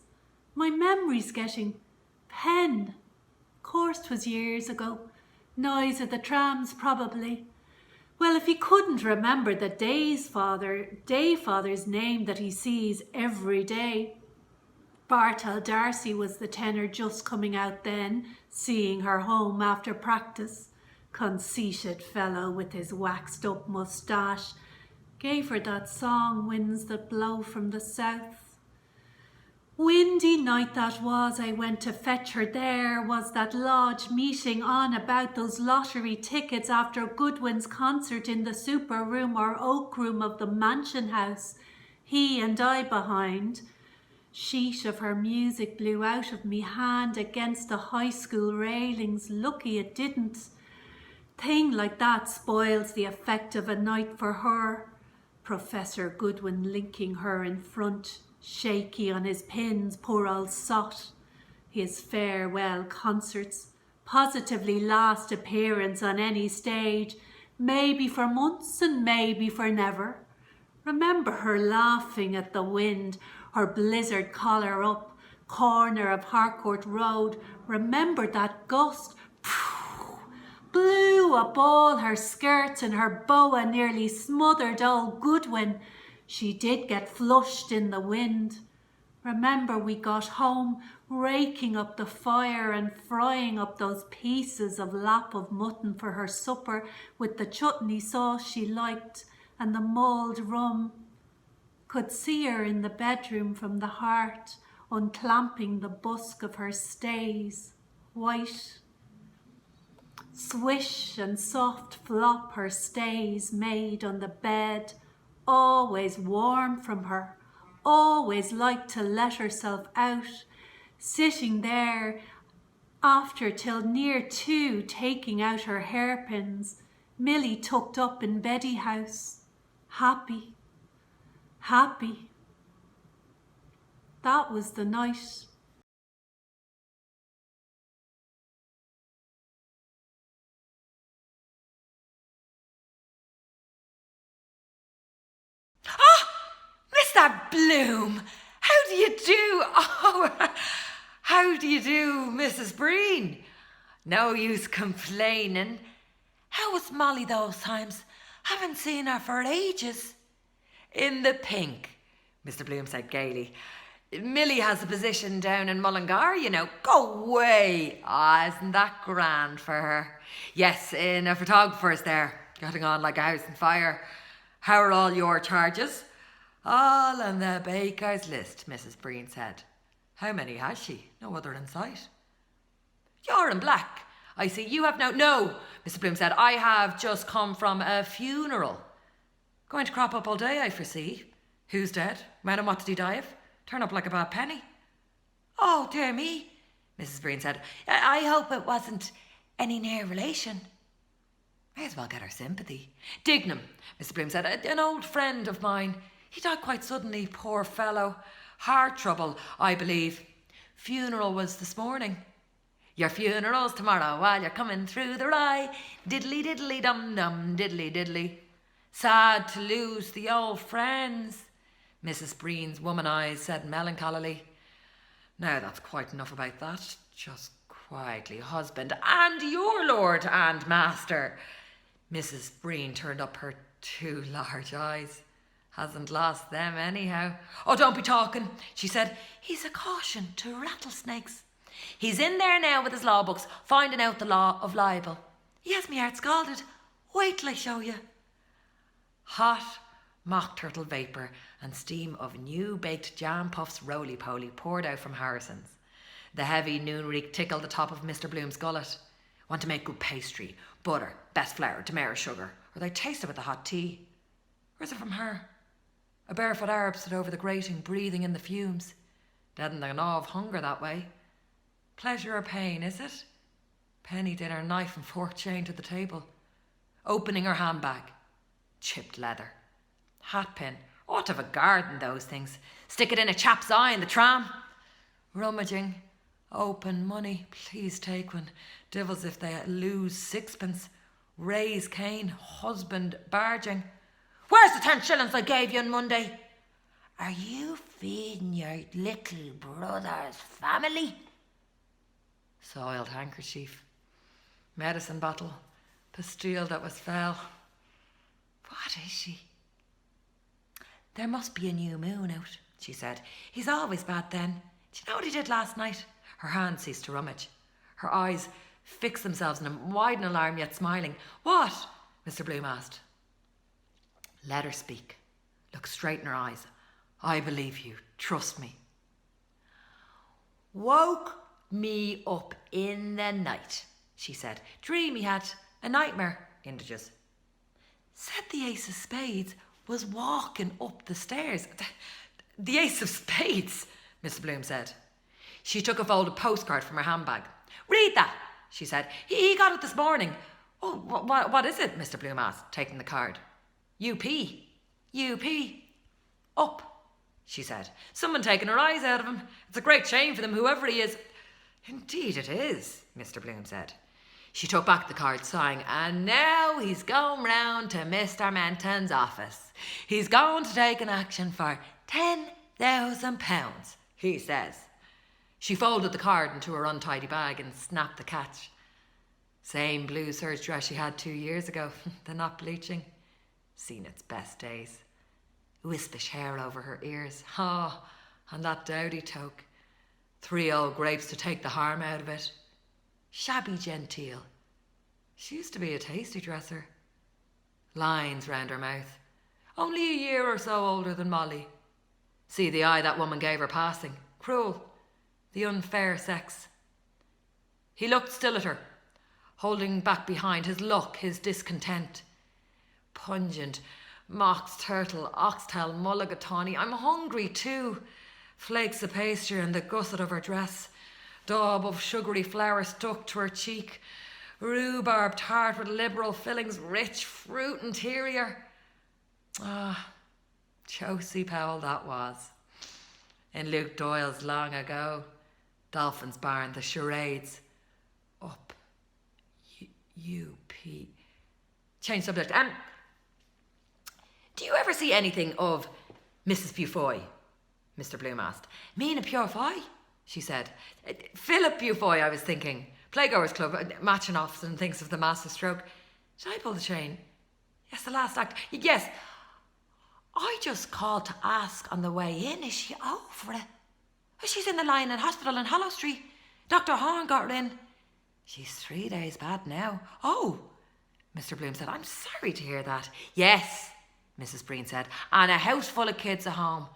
My memory's getting. Pen. Course 'twas years ago. Noise of the trams probably. Well, if he couldn't remember the day father's name that he sees every day. Bartel Darcy was the tenor just coming out then, seeing her home after practice. Conceited fellow with his waxed up moustache. Gave her that song, Winds That Blow from the South. Windy night that was, I went to fetch her there, was that lodge meeting on about those lottery tickets after Goodwin's concert in the super room or oak room of the mansion house, he and I behind. Sheet of her music blew out of me hand against the high school railings, lucky it didn't. Thing like that spoils the effect of a night for her. Professor Goodwin linking her in front, shaky on his pins, poor old sot. His farewell concerts, positively last appearance on any stage, maybe for months and maybe for never. Remember her laughing at the wind, her blizzard collar up, corner of Harcourt Road. Remember that gust, blew up all her skirts and her boa nearly smothered old Goodwin. She did get flushed in the wind. Remember we got home, raking up the fire and frying up those pieces of lap of mutton for her supper with the chutney sauce she liked and the mulled rum. Could see her in the bedroom from the heart, unclamping the busk of her stays, white. Swish and soft flop her stays made on the bed, always warm from her, always liked to let herself out, sitting there after till near 2, taking out her hairpins, Milly tucked up in Beddy house, happy, happy. That was the night. Mr. Bloom, how do you do? Oh, how do you do, Mrs. Breen? No use complaining. How was Molly those times? Haven't seen her for ages. In the pink, Mr. Bloom said gaily. Milly has a position down in Mullingar, you know. Go away. Isn't that grand for her? Yes, in a photographer's there, getting on like a house on fire. How are all your charges? All on the baker's list, Mrs. Breen said. How many has she? No other in sight. You're in black. I see you have No, Mr. Bloom said. I have just come from a funeral. Going to crop up all day, I foresee. Who's dead? When and what did he die of? Turn up like a bad penny. Oh, dear me, Mrs. Breen said. I hope it wasn't any near relation. May as well get her sympathy. Dignam, Mr. Bloom said. An old friend of mine. He died quite suddenly, poor fellow. Heart trouble, I believe. Funeral was this morning. Your funeral's tomorrow while you're coming through the rye. Diddly diddly dum dum, diddly diddly. Sad to lose the old friends, Mrs. Breen's woman eyes said melancholily. Now that's quite enough about that. Just quietly, husband and your lord and master. Mrs. Breen turned up her 2 large eyes. Hasn't lost them anyhow. Oh, don't be talking, she said. He's a caution to rattlesnakes. He's in there now with his law books, finding out the law of libel. He has me heart scalded. Wait till I show you. Hot mock turtle vapour and steam of new-baked jam puffs roly-poly poured out from Harrison's. The heavy noon reek tickled the top of Mr. Bloom's gullet. Want to make good pastry, butter, best flour, demerara sugar, or they taste it with the hot tea. Where's it from her? A barefoot Arab stood over the grating, breathing in the fumes. Deadened the gnaw of hunger that way. Pleasure or pain, is it? Penny did her knife and fork chain to the table. Opening her handbag. Chipped leather. Hat pin. Ought to have a garden, those things. Stick it in a chap's eye in the tram. Rummaging. Open money. Please take one. Divils if they lose 6pence. Raise cane. Husband barging. Where's the 10 shillings I gave you on Monday? Are you feeding your little brother's family? Soiled handkerchief. Medicine bottle. Pastille that was fell. What is she? There must be a new moon out, she said. He's always bad then. Do you know what he did last night? Her hand ceased to rummage. Her eyes fixed themselves in him, wide in alarm yet smiling. What? Mr. Bloom asked. Let her speak. Look straight in her eyes. I believe you. Trust me. Woke me up in the night, she said. Dream he had. A nightmare. Indiges. Said the ace of spades was walking up the stairs. The ace of spades, Mr. Bloom said. She took a folded postcard from her handbag. Read that, she said. He got it this morning. Oh, what is it? Mr. Bloom asked, taking the card. UP. Up, she said. Someone taking her eyes out of him. It's a great shame for them, whoever he is. Indeed it is, Mr. Bloom said. She took back the card, sighing, and now he's going round to Mr. Menton's office. He's going to take an action for £10,000, he says. She folded the card into her untidy bag and snapped the catch. Same blue serge dress she had 2 years ago, the not bleaching. Seen its best days. Wispish hair over her ears. And that dowdy toque. 3 old grapes to take the harm out of it. Shabby genteel. She used to be a tasty dresser. Lines round her mouth. Only a year or so older than Molly. See the eye that woman gave her passing. Cruel. The unfair sex. He looked still at her, holding back behind his luck, his discontent. Pungent, mox turtle, oxtail, mulligatawny. I'm hungry too. Flakes of pastry and the gusset of her dress. Daub of sugary flour stuck to her cheek. Rhubarb tart with liberal fillings, rich fruit interior. Josie Powell that was. In Luke Doyle's long ago. Dolphin's Barn, the charades. Up. U-P. Change subject. Do you ever see anything of Mrs. Beaufoy? Mr. Bloom asked. Mina Purefoy? She said. Philip Beaufoy, I was thinking. Playgoers Club, matching offs and thinks of the master stroke. Did I pull the chain? Yes, the last act. Yes. I just called to ask on the way in. Is she over it? She's in the line in hospital in Hollow Street. Dr. Horn got her in. She's 3 days bad now. Oh, Mr. Bloom said. I'm sorry to hear that. Yes, Mrs. Breen said. And a house full of kids at home.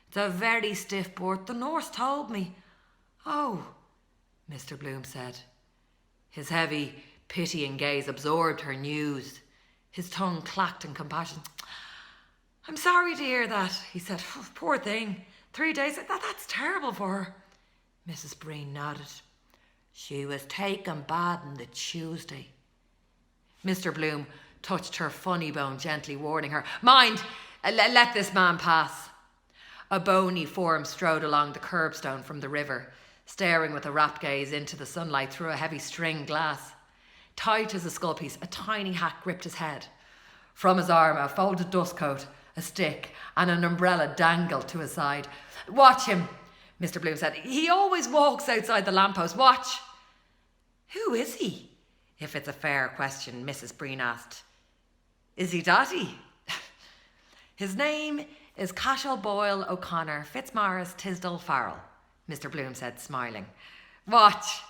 It's a very stiff birth. The nurse told me. Oh, Mr. Bloom said. His heavy, pitying gaze absorbed her news. His tongue clacked in compassion. I'm sorry to hear that, he said. Oh, poor thing. 3 days, that's terrible for her. Mrs. Breen nodded. She was taken bad on the Tuesday. Mr. Bloom touched her funny bone gently, warning her. Mind, let this man pass. A bony form strode along the curbstone from the river, staring with a rapt gaze into the sunlight through a heavy string glass. Tight as a skull piece, a tiny hat gripped his head. From his arm, a folded dustcoat, a stick, and an umbrella dangled to his side. Watch him, Mr. Bloom said. He always walks outside the lamppost. Watch. Who is he? If it's a fair question, Mrs. Breen asked. Is he Dotty? His name is Cashel Boyle O'Connor Fitzmaurice Tisdall Farrell, Mr. Bloom said, smiling. Watch.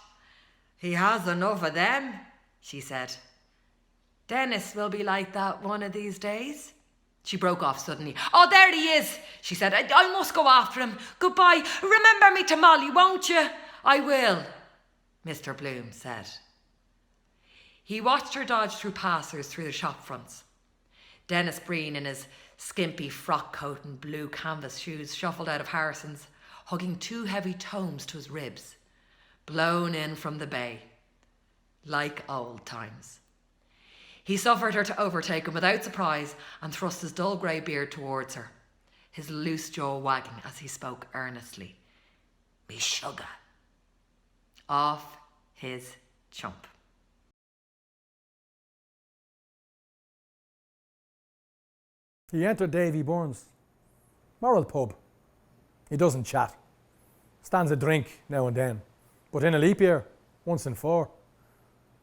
He has enough of them, she said. Dennis will be like that one of these days. She broke off suddenly. Oh, there he is, she said. I must go after him. Goodbye. Remember me to Molly, won't you? I will, Mr. Bloom said. He watched her dodge through passers through the shop fronts. Dennis Breen, in his skimpy frock coat and blue canvas shoes, shuffled out of Harrison's, hugging 2 heavy tomes to his ribs, blown in from the bay, like old times. He suffered her to overtake him without surprise and thrust his dull grey beard towards her, his loose jaw wagging as he spoke earnestly. Me sugar. Off his chump. He entered Davy Burns' moral pub. He doesn't chat. Stands a drink now and then, but in a leap year, once in 4.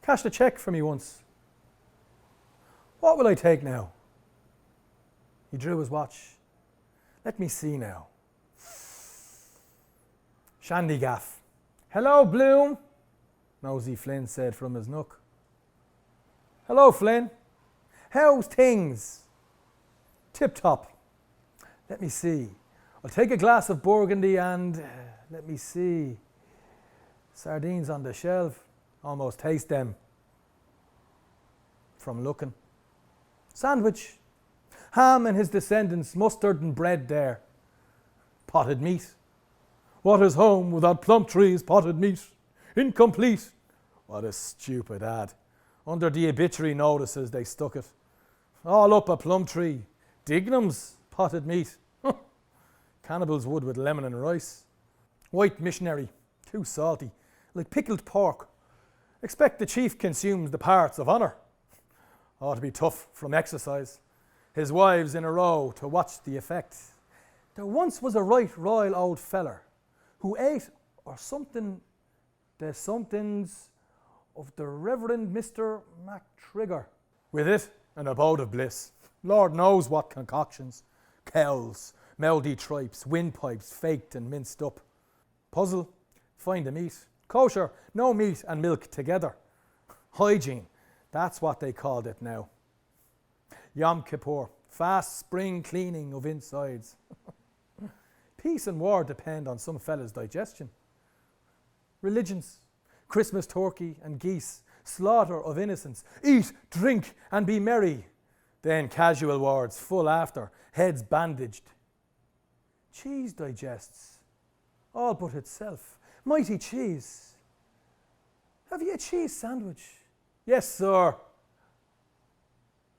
Cashed a cheque for me once. What will I take now? He drew his watch. Let me see now. Shandygaff. Hello, Bloom, Nosey Flynn said from his nook. Hello, Flynn. How's things? Tip-top. Let me see. I'll take a glass of Burgundy and, let me see. Sardines on the shelf. Almost taste them from looking. Sandwich. Ham and his descendants, mustard and bread there. Potted meat. What is home without Plumtree's potted meat? Incomplete. What a stupid ad. Under the obituary notices they stuck it. All up a Plumtree. Dignam's potted meat. Cannibals would with lemon and rice. White missionary. Too salty. Like pickled pork. Expect the chief consumes the parts of honour. Ought to be tough from exercise. His wives in a row to watch the effect. There once was a right royal old feller who ate or something the somethings of the Reverend Mr. MacTrigger. With it, an abode of bliss. Lord knows what concoctions. Kells, mouldy tripes, windpipes faked and minced up. Puzzle, find the meat. Kosher, no meat and milk together. Hygiene, that's what they called it now. Yom Kippur, fast spring cleaning of insides. Peace and war depend on some fella's digestion. Religions, Christmas turkey and geese, slaughter of innocents, eat, drink and be merry. Then casual wards full after, heads bandaged. Cheese digests, all but itself. Mighty cheese. Have you a cheese sandwich? Yes, sir.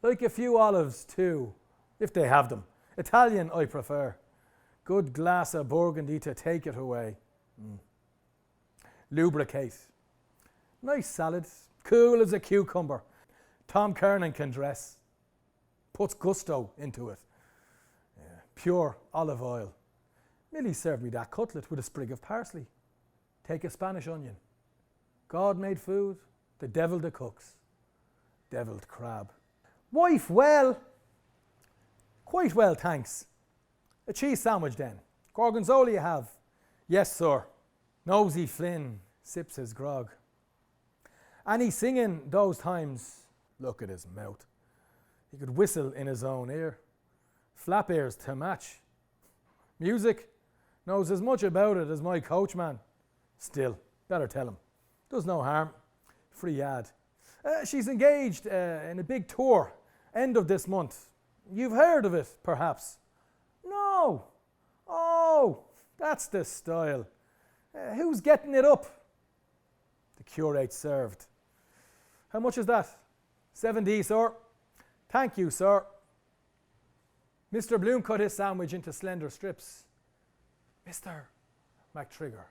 Like a few olives too, if they have them. Italian I prefer. Good glass of Burgundy to take it away. Lubricate. Nice salad, cool as a cucumber. Tom Kernan can dress. Puts gusto into it. Yeah. Pure olive oil. Millie served me that cutlet with a sprig of parsley. Take a Spanish onion. God made food, the devil the cooks. Devilled crab. Wife, well. Quite well, thanks. A cheese sandwich then. Gorgonzola you have? Yes, sir. Nosey Flynn sips his grog. And he's singing those times. Look at his mouth. He could whistle in his own ear. Flap ears to match. Music. Knows as much about it as my coachman. Still, better tell him. Does no harm. Free ad. She's engaged in a big tour. End of this month. You've heard of it, perhaps? No. Oh, that's the style. Who's getting it up? The curate served. How much is that? 7D, sir. Thank you, sir. Mr. Bloom cut his sandwich into slender strips. Mr. MacTrigger.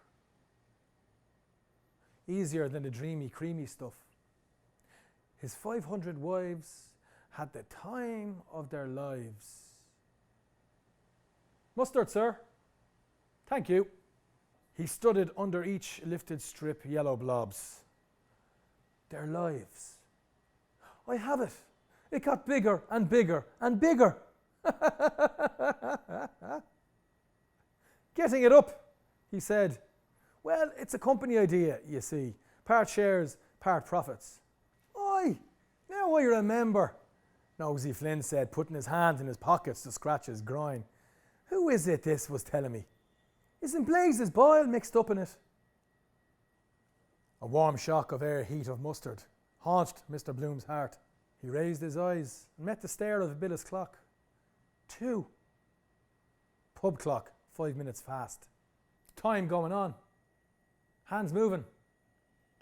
Easier than the dreamy, creamy stuff. His 500 wives had the time of their lives. Mustard, sir. Thank you. He studied under each lifted strip yellow blobs. Their lives. I have it. It got bigger and bigger and bigger. Getting it up, he said. Well, it's a company idea, you see. Part shares, part profits. Aye, now I remember, Nosey Flynn said, putting his hand in his pockets to scratch his groin. Who is it this was telling me? Isn't Blazes Boyle mixed up in it? A warm shock of air heat of mustard haunched Mr. Bloom's heart. He raised his eyes and met the stare of Billis' clock. 2. Pub clock, 5 minutes fast. Time going on. Hands moving.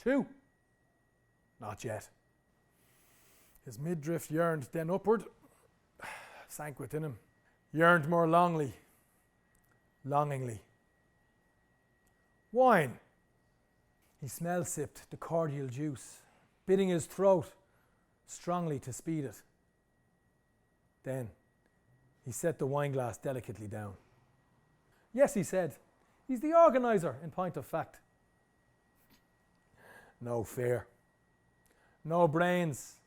2. Not yet. His midriff yearned, then upward, sank within him. Yearned more longingly. Wine. He smell-sipped the cordial juice, bidding his throat strongly to speed it. Then he set the wineglass delicately down. Yes, he said, he's the organiser, in point of fact. No fear. No brains.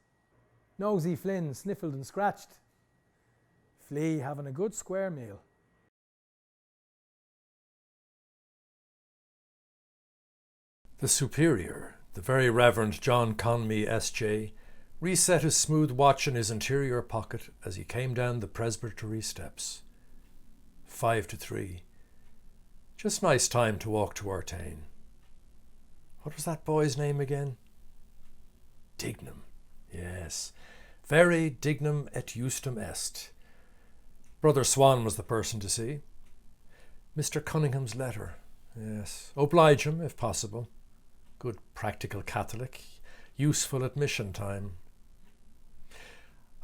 Nosey Flynn sniffled and scratched. Flea having a good square meal. The Superior, the Very Reverend John Conmee S.J., reset his smooth watch in his interior pocket as he came down the presbytery steps. 5 to 3. Just nice time to walk to Artane. What was that boy's name again? Dignam. Yes. Very dignam et justum est. Brother Swan was the person to see. Mr. Cunningham's letter. Yes. Oblige him, if possible. Good practical Catholic. Useful at mission time.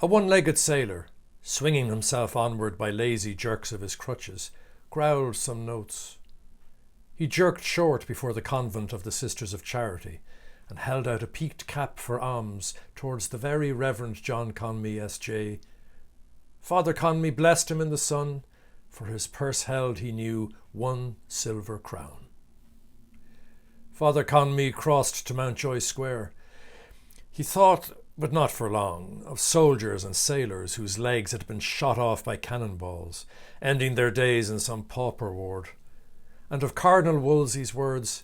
A one-legged sailor, swinging himself onward by lazy jerks of his crutches, growled some notes. He jerked short before the convent of the Sisters of Charity and held out a peaked cap for alms towards the Very Reverend John Conmee S.J. Father Conmee blessed him in the sun, for his purse held, he knew, 1 silver crown. Father Conmee crossed to Mountjoy Square. He thought, but not for long, of soldiers and sailors whose legs had been shot off by cannonballs, ending their days in some pauper ward, and of Cardinal Wolsey's words,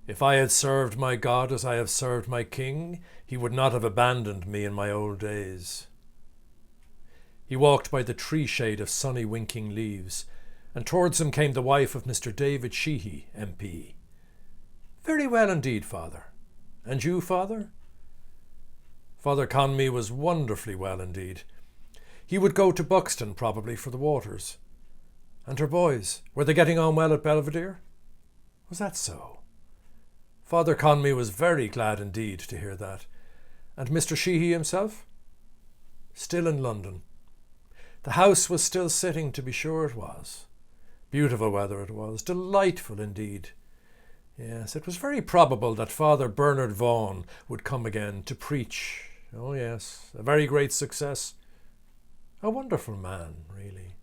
"If I had served my God as I have served my King, he would not have abandoned me in my old days." He walked by the tree shade of sunny winking leaves, and towards him came the wife of Mr. David Sheehy, MP. "Very well indeed, Father. And you, Father?" Father Conmee was wonderfully well indeed. He would go to Buxton probably for the waters. And her boys, were they getting on well at Belvedere? Was that so? Father Conmee was very glad indeed to hear that. And Mr. Sheehy himself? Still in London. The house was still sitting, to be sure it was. Beautiful weather it was, delightful indeed. Yes, it was very probable that Father Bernard Vaughan would come again to preach. Oh yes, a very great success. A wonderful man, really.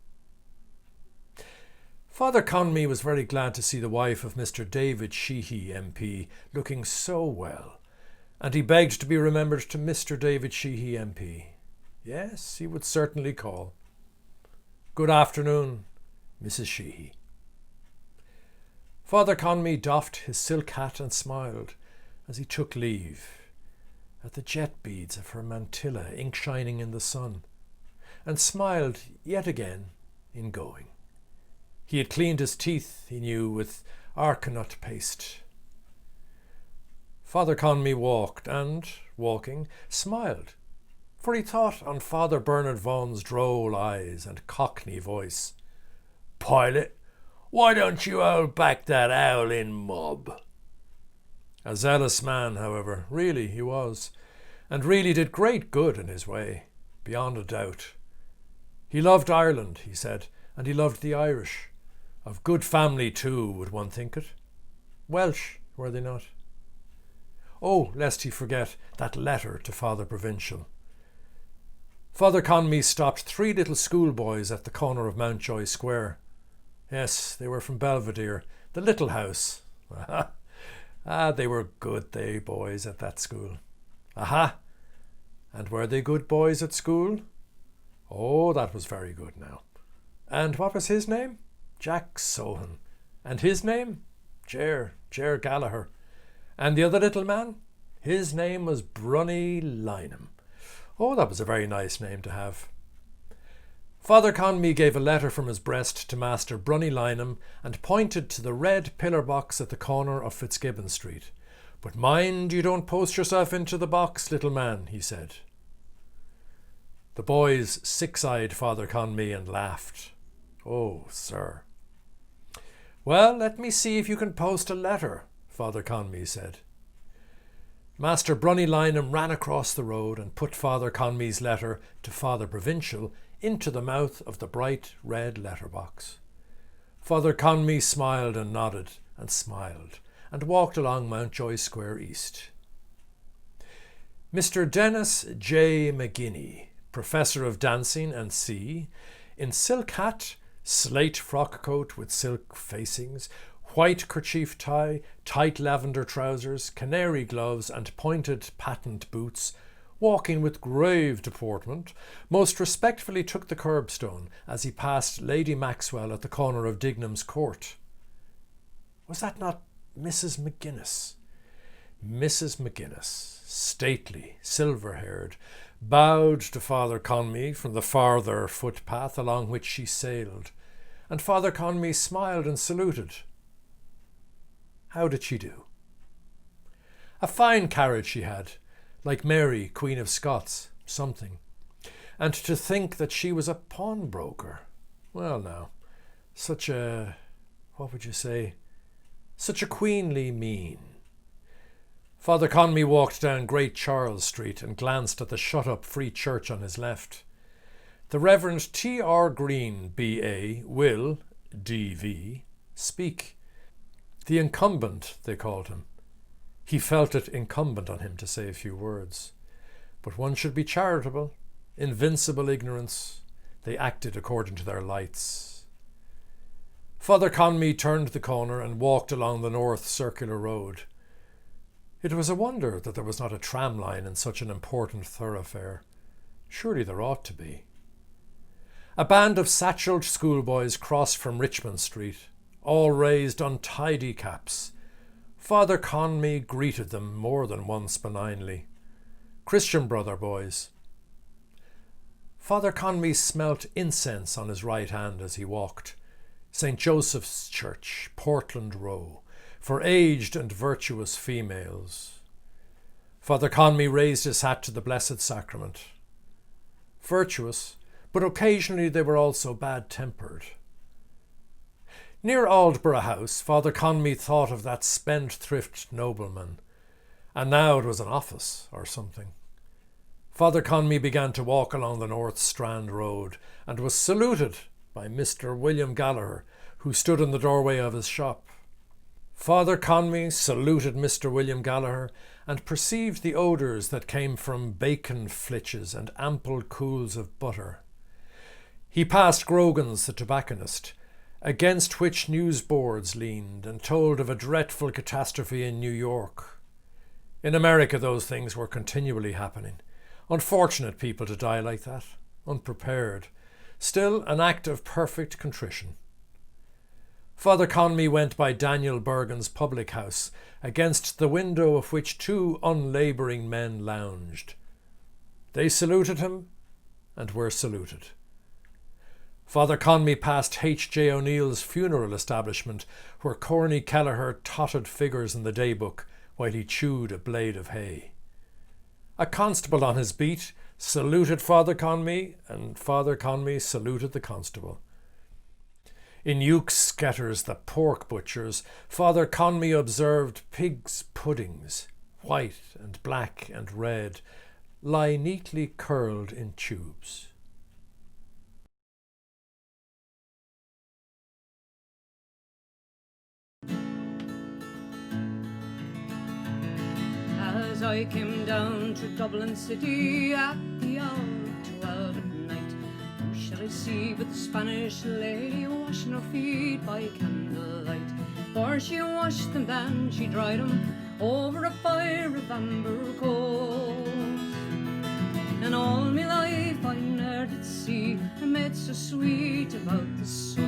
Father Conmee was very glad to see the wife of Mr. David Sheehy, MP, looking so well, and he begged to be remembered to Mr. David Sheehy, MP. Yes, he would certainly call. Good afternoon, Mrs. Sheehy. Father Conmee doffed his silk hat and smiled as he took leave at the jet beads of her mantilla ink shining in the sun, and smiled yet again in going. He had cleaned his teeth, he knew, with arcanut paste. Father Conmee walked and, walking, smiled, for he thought on Father Bernard Vaughan's droll eyes and cockney voice. "Pilot, why don't you hold back that howling mob?" A zealous man, however, really he was, and really did great good in his way, beyond a doubt. He loved Ireland, he said, and he loved the Irish. Of good family too, would one think it. Welsh, were they not? Oh, lest he forget that letter to Father Provincial. Father Conmee stopped 3 little schoolboys at the corner of Mountjoy Square. Yes, they were from Belvedere, the little house. They were good, they boys, at that school. Aha! And were they good boys at school? Oh, that was very good now. And what was his name? Jack Sohan. And his name? Ger Gallagher. And the other little man? His name was Brunny Lynham. Oh, that was a very nice name to have. Father Conmee gave a letter from his breast to Master Brunny Lynham and pointed to the red pillar box at the corner of Fitzgibbon Street. "But mind you don't post yourself into the box, little man," he said. The boys six-eyed Father Conmee and laughed. "Oh, sir." "Well, let me see if you can post a letter," Father Conmee said. Master Brunny Lynham ran across the road and put Father Conmee's letter to Father Provincial into the mouth of the bright red letterbox. Father Conmee smiled and nodded and smiled and walked along Mountjoy Square East. Mr. Dennis J. McGinney, Professor of Dancing and C, in silk hat, slate frock coat with silk facings, white kerchief tie, tight lavender trousers, canary gloves and pointed patent boots, walking with grave deportment, most respectfully took the curbstone as he passed Lady Maxwell at the corner of Dignam's Court. Was that not Mrs. McGuinness? Mrs. McGuinness, stately, silver-haired, bowed to Father Conmee from the farther footpath along which she sailed, and Father Conmee smiled and saluted. How did she do? A fine carriage she had, like Mary, Queen of Scots, something. And to think that she was a pawnbroker. Well now, such a, what would you say, such a queenly mien. Father Conmee walked down Great Charles Street and glanced at the shut-up Free Church on his left. The Reverend T.R. Green, B.A., will, D.V., speak. The incumbent, they called him. He felt it incumbent on him to say a few words. But one should be charitable. Invincible ignorance. They acted according to their lights. Father Conmee turned the corner and walked along the north circular road. It was a wonder that there was not a tram line in such an important thoroughfare. Surely there ought to be. A band of satcheled schoolboys crossed from Richmond Street. All raised untidy caps. Father Conmee greeted them more than once benignly. Christian brother boys. Father Conmee smelt incense on his right hand as he walked. St. Joseph's Church, Portland Row, for aged and virtuous females. Father Conmee raised his hat to the Blessed Sacrament. Virtuous, but occasionally they were also bad-tempered. Near Aldborough House, Father Conmee thought of that spendthrift nobleman, and now it was an office or something. Father Conmee began to walk along the North Strand Road and was saluted by Mr. William Gallagher, who stood in the doorway of his shop. Father Conmee saluted Mr. William Gallagher and perceived the odours that came from bacon flitches and ample cools of butter. He passed Grogan's, the tobacconist, against which newsboards leaned and told of a dreadful catastrophe in New York. In America those things were continually happening. Unfortunate people to die like that, unprepared. Still an act of perfect contrition. Father Conmee went by Daniel Bergen's public house, against the window of which two unlabouring men lounged. They saluted him and were saluted. Father Conmee passed H.J. O'Neill's funeral establishment, where Corny Kelleher totted figures in the daybook while he chewed a blade of hay. A constable on his beat saluted Father Conmee, and Father Conmee saluted the constable. In Euch's Sketters, the pork butcher's, Father Conmee observed pigs' puddings, white and black and red, lie neatly curled in tubes. As I came down to Dublin City at the hour of 12 at night, who should I see but the Spanish lady washing her feet by candlelight? For she washed them, then she dried them over a fire of amber coals. And all my life I ne'er did see a maid so sweet about the soul.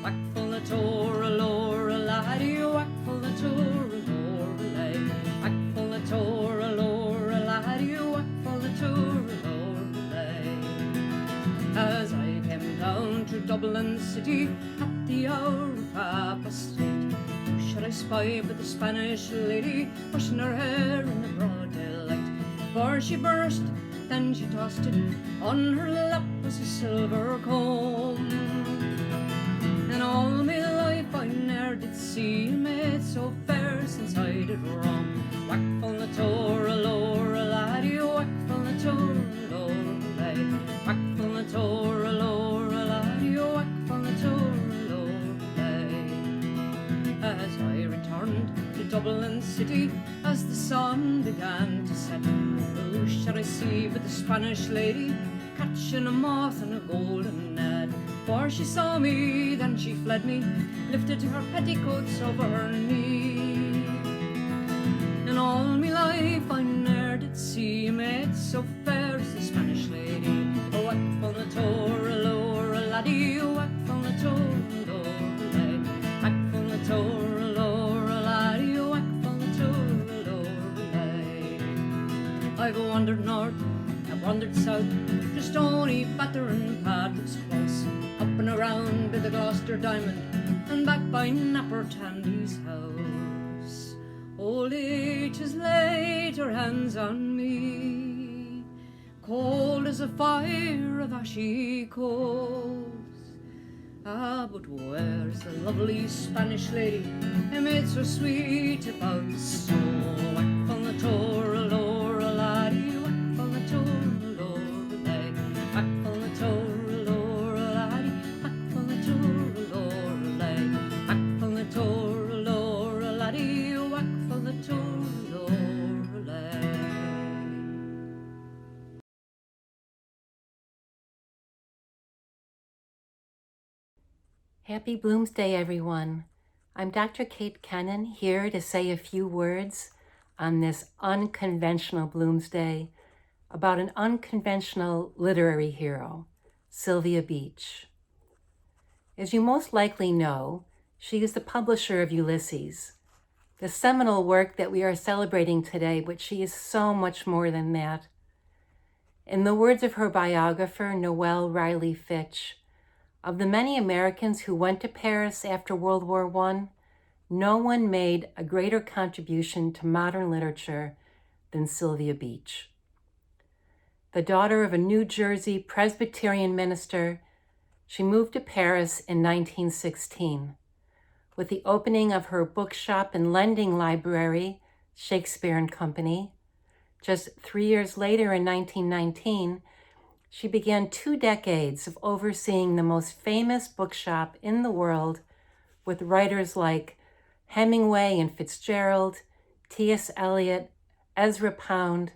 Whack full the Torah, Laura laddie, whack full the Torah, Laura laddie, whack full the Torah, Laura laddie, whack full the Torah, Laura laddie. As I came down to Dublin City at the hour of 8:30, who should I spy but the Spanish lady washing her hair in the broad daylight? For she burst, then she tossed it, on her lap was a silver comb. And all my life I ne'er did see a maid so fair since I did roam. Whack full the Torah, Laura laddie, whack full the Torah, Laura laddie, whack full the Torah, Laura laddie, whack full the Torah, Laura laddie. As I returned to Dublin City, as the sun began to set, who should I see but the Spanish lady catching a moth in a golden net? For she saw me, then she fled me, lifted her petticoats over her knee. And all my life I ne'er ne'er did see made so fair as the Spanish lady. A whack from the tour, a lower, a laddie, a whack from the tour, a lower, a lad. Whack from the tour, a lower, a laddie, a whack from the tour, a lower, a lad. I've wandered north, I've wandered south, just only battering paths close, up and around by the Gloucester Diamond, and back by Napper Tandy's house. Old age has laid her hands on me, cold as a fire of ashy coals. Ah, but where's the lovely Spanish lady who made so sweet about the soul? Whack from the tour, a lower, a laddie, whack from the tour, a lower, a lad. Whack from the tour, a lower, a laddie, whack from the tour, a lower, a lad. Whack from the tour, a lower, a laddie, whack from the tour, a lower, a lad. Happy Bloomsday, everyone. I'm Dr. Kate Kennan, here to say a few words on this unconventional Bloomsday about an unconventional literary hero, Sylvia Beach. As you most likely know, she is the publisher of Ulysses, the seminal work that we are celebrating today, but she is so much more than that. In the words of her biographer, Noel Riley Fitch, of the many Americans who went to Paris after World War I, no one made a greater contribution to modern literature than Sylvia Beach. The daughter of a New Jersey Presbyterian minister, she moved to Paris in 1916. With the opening of her bookshop and lending library, Shakespeare and Company, just 3 years later in 1919, she began 2 decades of overseeing the most famous bookshop in the world with writers like Hemingway and Fitzgerald, T.S. Eliot, Ezra Pound,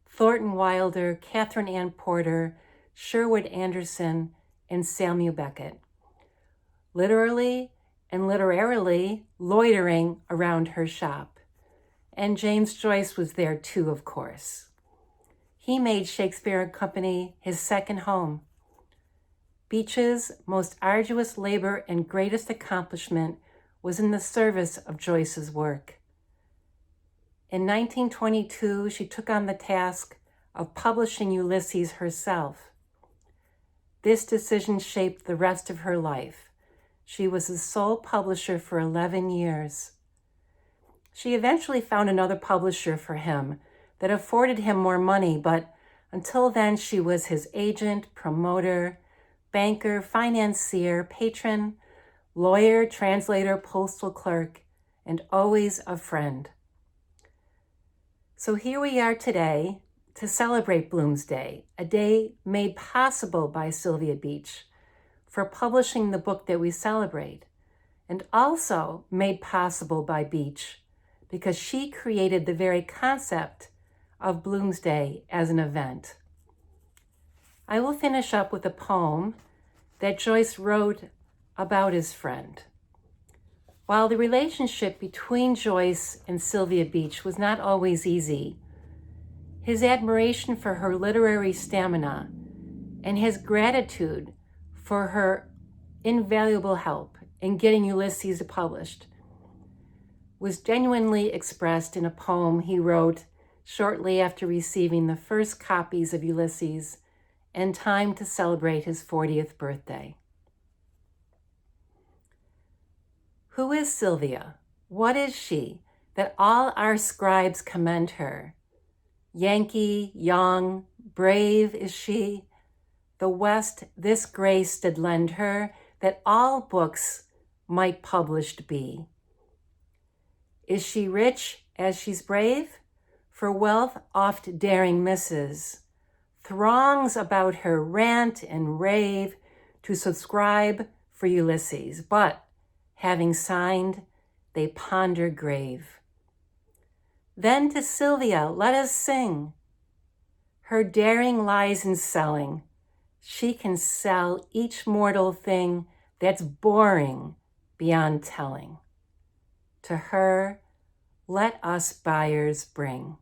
Thornton Wilder, Catherine Ann Porter, Sherwood Anderson, and Samuel Beckett. Literally and literarily loitering around her shop. And James Joyce was there too, of course. He made Shakespeare and Company his second home. Beach's most arduous labor and greatest accomplishment was in the service of Joyce's work. In 1922, she took on the task of publishing Ulysses herself. This decision shaped the rest of her life. She was the sole publisher for 11 years. She eventually found another publisher for him that afforded him more money, but until then she was his agent, promoter, banker, financier, patron, lawyer, translator, postal clerk, and always a friend. So here we are today to celebrate Bloomsday, a day made possible by Sylvia Beach for publishing the book that we celebrate, and also made possible by Beach because she created the very concept of Bloomsday as an event. I will finish up with a poem that Joyce wrote about his friend. While the relationship between Joyce and Sylvia Beach was not always easy, his admiration for her literary stamina and his gratitude for her invaluable help in getting Ulysses published was genuinely expressed in a poem he wrote shortly after receiving the first copies of Ulysses in time to celebrate his 40th birthday. Who is Sylvia? What is she that all our scribes commend her? Yankee, young, brave is she. The West this grace did lend her, that all books might published be. Is she rich as she's brave? For wealth oft daring misses. Throngs about her rant and rave to subscribe for Ulysses, but having signed, they ponder grave. Then to Sylvia let us sing. Her daring lies in selling. She can sell each mortal thing that's boring beyond telling. To her, let us buyers bring.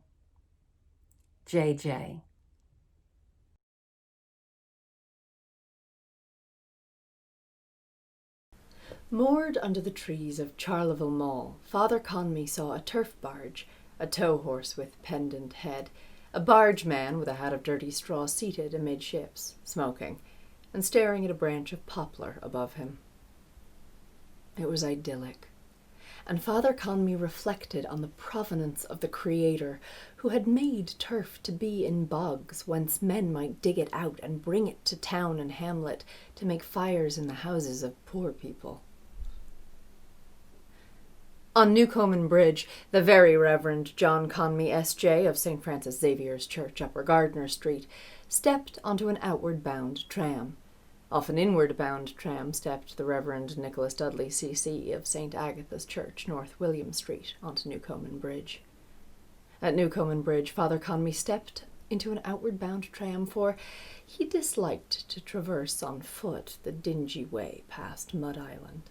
JJ. Moored under the trees of Charleville Mall, Father Conmee saw a turf barge, a tow horse with pendant head, a barge man with a hat of dirty straw seated amidships, smoking, and staring at a branch of poplar above him. It was idyllic, and Father Conmee reflected on the provenance of the Creator who had made turf to be in bogs whence men might dig it out and bring it to town and hamlet to make fires in the houses of poor people. On Newcomen Bridge, the Very Reverend John Conmee, S.J. of St. Francis Xavier's Church, Upper Gardner Street, stepped onto an outward-bound tram. Off an inward-bound tram stepped the Reverend Nicholas Dudley, C.C. of St. Agatha's Church, North William Street, onto Newcomen Bridge. At Newcomen Bridge, Father Conmee stepped into an outward-bound tram, for he disliked to traverse on foot the dingy way past Mud Island.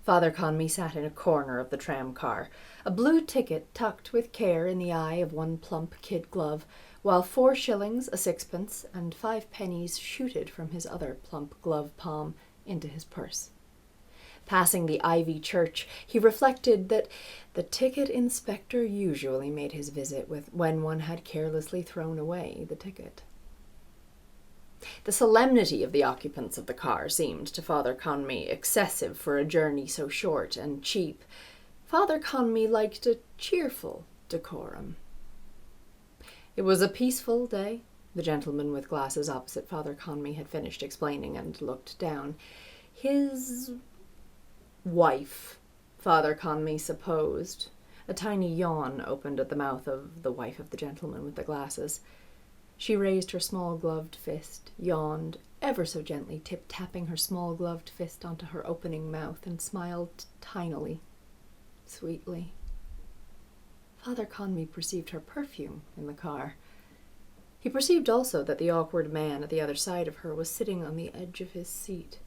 Father Conmee sat in a corner of the tram car, a blue ticket tucked with care in the eye of one plump kid glove, while 4 shillings, a sixpence, and 5 pennies shooted from his other plump glove palm into his purse. Passing the Ivy Church, he reflected that the ticket inspector usually made his visit when one had carelessly thrown away the ticket. The solemnity of the occupants of the car seemed to Father Conmee excessive for a journey so short and cheap. Father Conmee liked a cheerful decorum. It was a peaceful day. The gentleman with glasses opposite Father Conmee had finished explaining and looked down. His wife, Father Conmee supposed. A tiny yawn opened at the mouth of the wife of the gentleman with the glasses. She raised her small gloved fist, yawned, ever so gently tip-tapping her small gloved fist onto her opening mouth, and smiled tinily, sweetly. Father Conmee perceived her perfume in the car. He perceived also that the awkward man at the other side of her was sitting on the edge of his seat.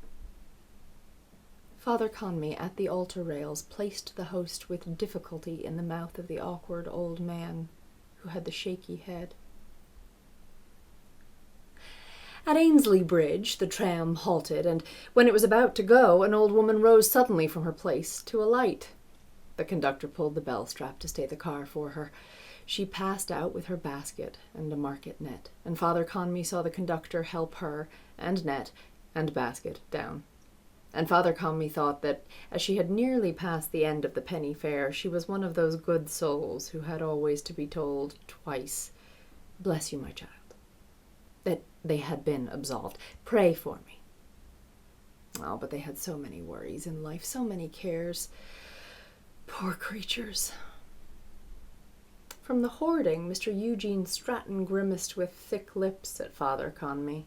Father Conmee, at the altar rails, placed the host with difficulty in the mouth of the awkward old man who had the shaky head. At Ainsley Bridge, the tram halted, and when it was about to go, an old woman rose suddenly from her place to alight. The conductor pulled the bell strap to stay the car for her. She passed out with her basket and a market net, and Father Conmee saw the conductor help her and net and basket down. And Father Conmee thought that, as she had nearly passed the end of the penny fare, she was one of those good souls who had always to be told twice, "Bless you, my child," that they had been absolved. "Pray for me." Oh, but they had so many worries in life, so many cares. Poor creatures. From the hoarding, Mr. Eugene Stratton grimaced with thick lips at Father Conmee.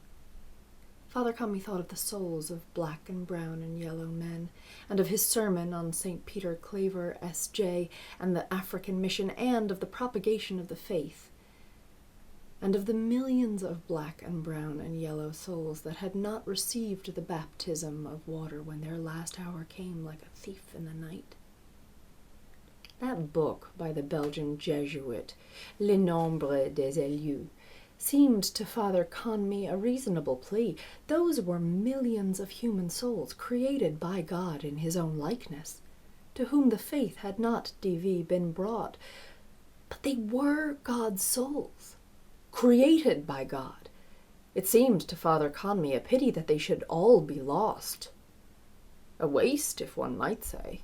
Father Conmee thought of the souls of black and brown and yellow men, and of his sermon on St. Peter Claver, S.J., and the African mission, and of the propagation of the faith, and of the millions of black and brown and yellow souls that had not received the baptism of water when their last hour came like a thief in the night. That book by the Belgian Jesuit, Le Nombre des Élus, seemed to Father Conmee a reasonable plea. Those were millions of human souls created by God in his own likeness, to whom the faith had not been brought. But they were God's souls, created by God. It seemed to Father Conmee a pity that they should all be lost. A waste, if one might say.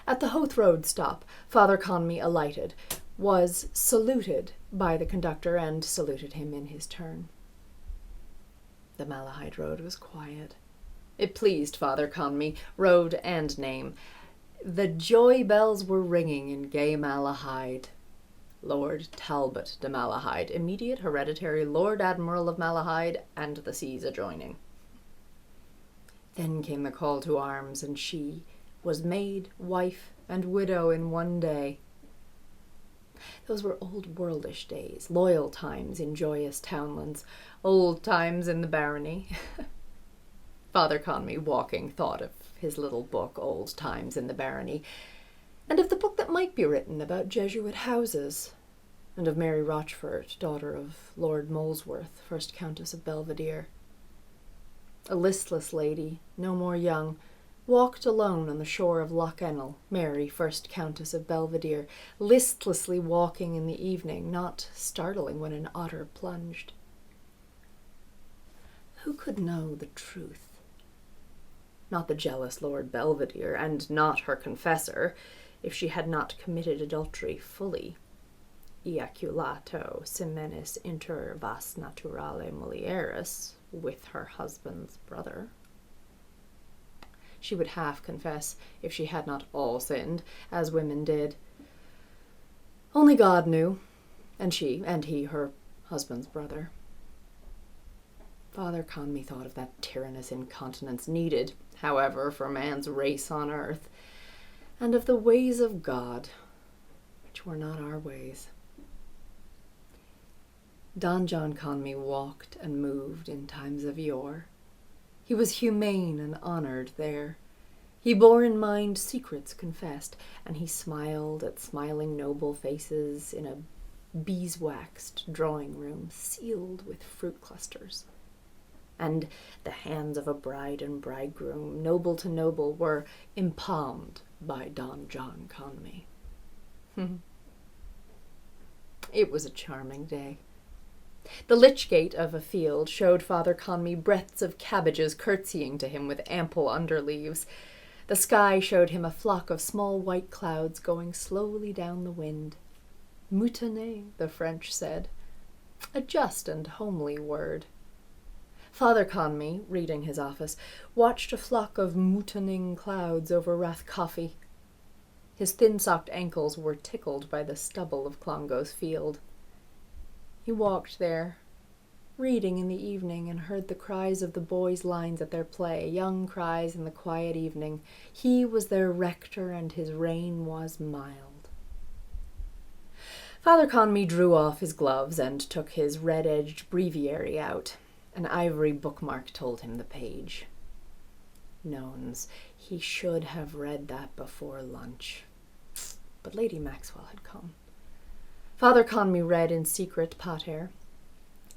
At the Howth Road stop, Father Conmee alighted, was saluted by the conductor, and saluted him in his turn. The Malahide Road was quiet. It pleased Father Conmee, road and name. The joy bells were ringing in gay Malahide. Lord Talbot de Malahide, immediate hereditary Lord Admiral of Malahide and the seas adjoining. Then came the call to arms, and she was maid, wife, and widow in one day. Those were old worldish days, loyal times in joyous townlands, old times in the barony. Father Conmee, walking, thought of his little book, Old Times in the Barony, and of the book that might be written about Jesuit houses. and of Mary Rochfort, daughter of Lord Molesworth, 1st Countess of Belvedere. A listless lady, no more young, walked alone on the shore of Loch Ennell, Mary, 1st Countess of Belvedere, listlessly walking in the evening, not startling when an otter plunged. Who could know the truth? Not the jealous Lord Belvedere, and not her confessor, if she had not committed adultery fully. Eaculato semenis inter vas naturale mulieris, with her husband's brother. She would half confess if she had not all sinned, as women did. Only God knew, and she, and he, her husband's brother. Father Conmee thought of that tyrannous incontinence needed, however, for man's race on earth, and of the ways of God, which were not our ways. Don John Conmee walked and moved in times of yore. He was humane and honored there. He bore in mind secrets confessed, and he smiled at smiling noble faces in a beeswaxed drawing-room sealed with fruit clusters. And the hands of a bride and bridegroom, noble to noble, were empalmed by Don John Conmee. It was a charming day. The lich gate of a field showed Father Conmee breadths of cabbages curtsying to him with ample underleaves. The sky showed him a flock of small white clouds going slowly down the wind. Moutonner, the French said. A just and homely word. Father Conmee, reading his office, watched a flock of moutoning clouds over Rathcoffey. His thin-socked ankles were tickled by the stubble of Clongo's field. He walked there, reading in the evening, and heard the cries of the boys' lines at their play, young cries in the quiet evening. He was their rector, and his reign was mild. Father Conmee drew off his gloves and took his red-edged breviary out. An ivory bookmark told him the page. Nones, he should have read that before lunch. But Lady Maxwell had come. Father Conmee read in secret Pater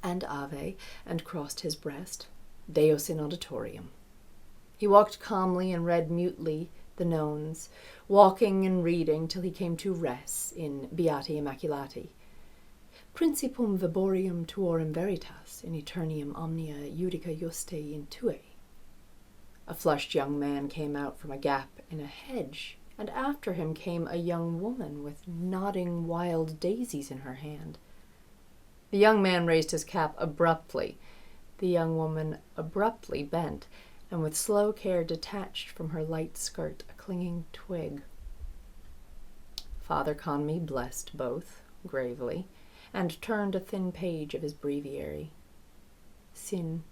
and Ave, and crossed his breast, Deus in auditorium. He walked calmly and read mutely the nones, walking and reading till he came to res in Beati Immaculati. Principum viborium tuorum veritas in eternium omnia judica juste intue. A flushed young man came out from a gap in a hedge, and after him came a young woman with nodding wild daisies in her hand. The young man raised his cap abruptly. The young woman abruptly bent, and with slow care detached from her light skirt a clinging twig. Father Conmee blessed both, gravely, and turned a thin page of his breviary. Sin.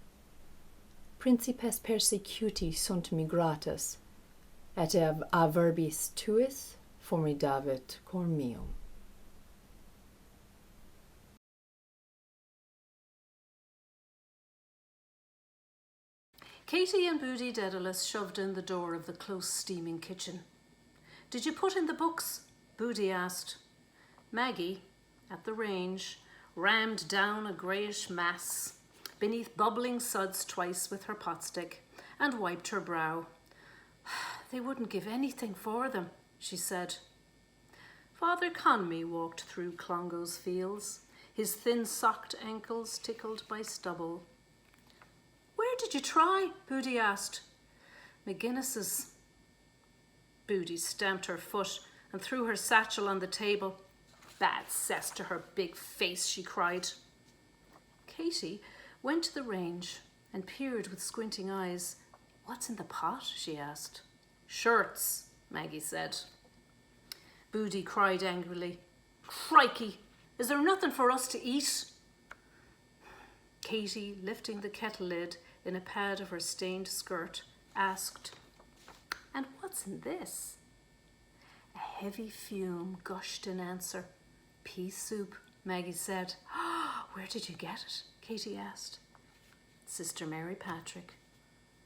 Principes persecuti sunt migratus, et a verbis tuis formidavit cor meum. Katie and Boody Dedalus shoved in the door of the close steaming kitchen. "Did you put in the books?" Boody asked. Maggie, at the range, rammed down a greyish mass beneath bubbling suds twice with her potstick and wiped her brow. "They wouldn't give anything for them," she said. Father Conmee walked through Clongo's fields, his thin-socked ankles tickled by stubble. "Where did you try?" Boody asked. "McGuinness's." Boody stamped her foot and threw her satchel on the table. "Bad cess to her big face," she cried. Katie went to the range and peered with squinting eyes. "What's in the pot?" she asked. "Shirts," Maggie said. Boody cried angrily. "Crikey, is there nothing for us to eat?" Katie, lifting the kettle lid in a pad of her stained skirt, asked, "And what's in this?" A heavy fume gushed in answer. "Pea soup," Maggie said. "Where did you get it?" Katie asked. "Sister Mary Patrick,"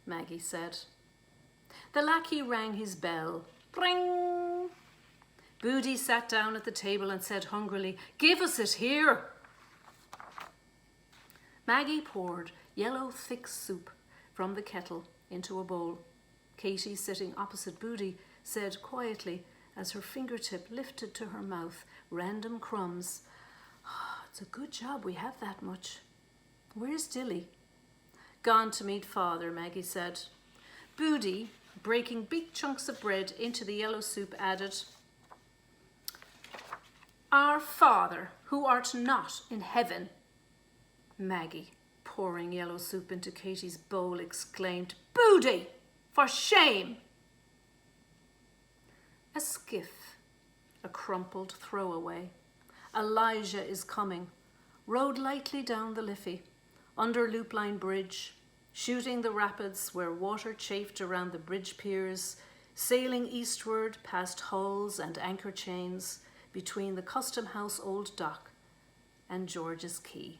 Maggie said. The lackey rang his bell. Ring! Boody sat down at the table and said hungrily, "Give us it here." Maggie poured yellow thick soup from the kettle into a bowl. Katie, sitting opposite Boody, said quietly, as her fingertip lifted to her mouth random crumbs, "It's a good job we have that much. Where's Dilly?" "Gone to meet father," Maggie said. Boody, breaking big chunks of bread into the yellow soup, added, "Our Father, who art not in heaven." Maggie, pouring yellow soup into Katie's bowl, exclaimed, "Boody, for shame!" A skiff, a crumpled throwaway. Elijah is coming, rode lightly down the Liffey, under Loop Line Bridge, shooting the rapids where water chafed around the bridge piers, sailing eastward past hulls and anchor chains between the Custom House Old Dock and George's Quay.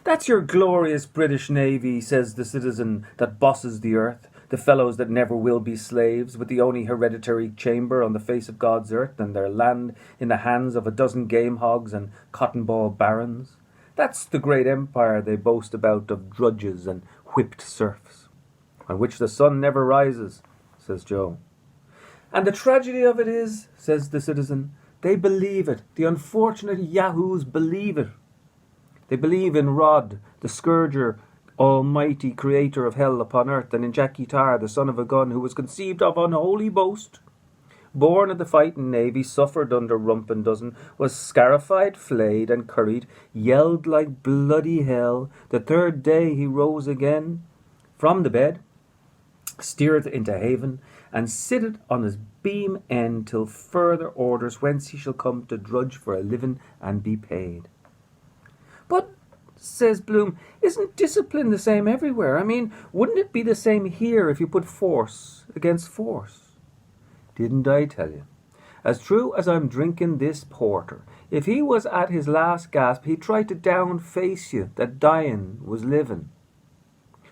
"That's your glorious British Navy," says the citizen, "that bosses the earth, the fellows that never will be slaves, with the only hereditary chamber on the face of God's earth, and their land in the hands of a dozen game hogs and cotton ball barons. That's the great empire they boast about of drudges and whipped serfs, on which the sun never rises," says Joe. "And the tragedy of it is," says the citizen, "they believe it. The unfortunate yahoos believe it. They believe in Rod, the scourger, almighty creator of hell upon earth, and in Jackie Tar, the son of a gun, who was conceived of unholy boast, born of the fighting navy, suffered under rump and dozen, was scarified, flayed, and curried, yelled like bloody hell. The third day he rose again from the bed, steereth into haven, and sitteth on his beam end till further orders whence he shall come to drudge for a living and be paid." "But," says Bloom, "isn't discipline the same everywhere? I mean, wouldn't it be the same here if you put force against force?" "Didn't I tell you? As true as I'm drinking this porter, if he was at his last gasp, he'd try to down-face you that dying was living."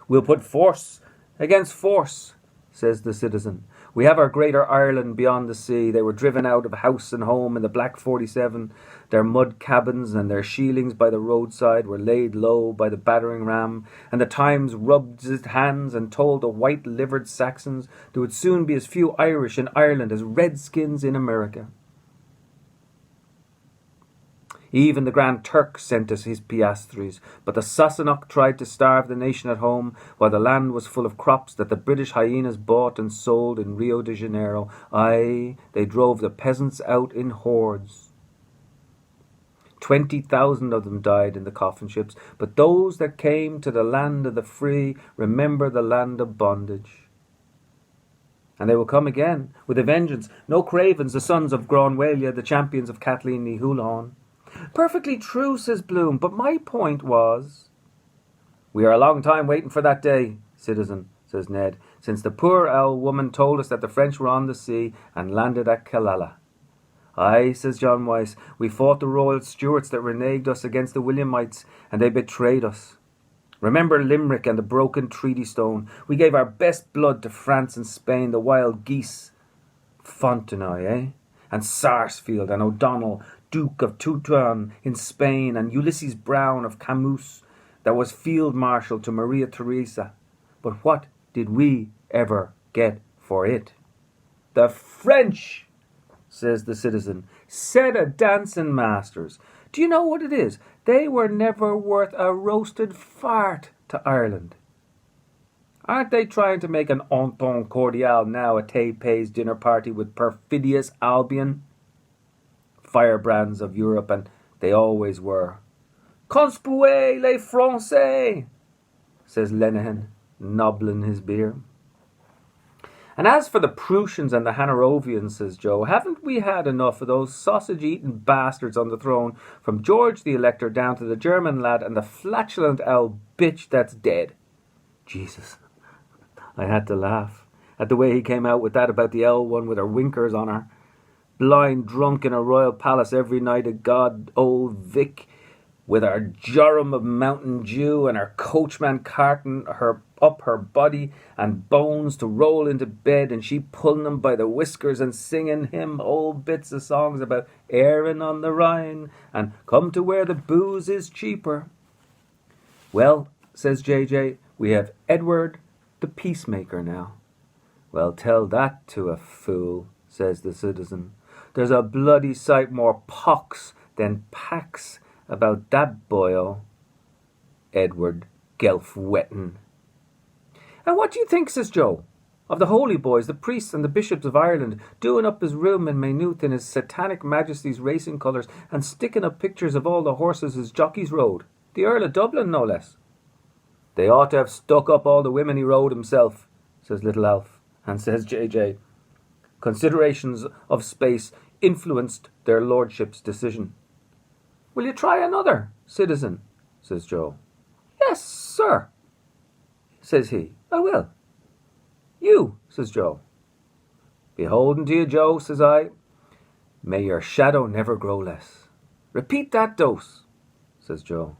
"We'll put force against force," says the citizen. "We have our Greater Ireland beyond the sea. They were driven out of house and home in the Black 47. Their mud cabins and their sheelings by the roadside were laid low by the battering ram, and the Times rubbed its hands and told the white-livered Saxons there would soon be as few Irish in Ireland as redskins in America. Even the Grand Turk sent us his piastres, but the Sassenach tried to starve the nation at home while the land was full of crops that the British hyenas bought and sold in Rio de Janeiro. Aye, they drove the peasants out in hordes. 20,000 of them died in the coffin ships, but those that came to the land of the free remember the land of bondage. And they will come again, with a vengeance. No cravens, the sons of Gronwalia, the champions of Kathleen Ní Húláin. "Perfectly true," says Bloom, "but my point was—" "We are a long time waiting for that day, citizen," says Ned, "since the poor owl woman told us that the French were on the sea and landed at Killala." "Aye," says John Wyse, "we fought the Royal Stuarts that reneged us against the Williamites, and they betrayed us. Remember Limerick and the broken treaty stone. We gave our best blood to France and Spain, the wild geese. Fontenoy, eh? And Sarsfield and O'Donnell, Duke of Tetuan in Spain, and Ulysses Brown of Camus, that was Field Marshal to Maria Theresa. But what did we ever get for it?" "The French," says the citizen, "set a dancing masters. Do you know what it is? They were never worth a roasted fart to Ireland. Aren't they trying to make an entente cordiale now at Tay-Pay's dinner party with perfidious Albion? Firebrands of Europe, and they always were." "Conspuez les Français," says Lenihan, nobbling his beer. "And as for the Prussians and the Hanoverians," says Joe, "haven't we had enough of those sausage-eating bastards on the throne, from George the Elector down to the German lad and the flatulent owl bitch that's dead?" Jesus, I had to laugh at the way he came out with that about the L one with her winkers on her. Blind drunk in a royal palace every night of God, old Vic. with our jorum of Mountain Dew and our coachman carting her up her body and bones to roll into bed, and she pulling him by the whiskers and singing him old bits of songs about Erin on the Rhine and come to where the booze is cheaper. Well, says JJ, we have Edward the peacemaker now. Well, tell that to a fool, says the citizen. There's a bloody sight more pox than pax about that boyo, Edward Gelf-Wetton. And what do you think, says Joe, of the holy boys, the priests and the bishops of Ireland, doing up his room in Maynooth in his satanic majesty's racing colours and sticking up pictures of all the horses his jockeys rode, the Earl of Dublin no less? They ought to have stuck up all the women he rode himself, says little Alf, and says JJ, considerations of space influenced their lordship's decision. Will you try another, citizen, says Joe. Yes, sir, says he. I will. You, says Joe. Beholden to you, Joe, says I. May your shadow never grow less. Repeat that dose, says Joe.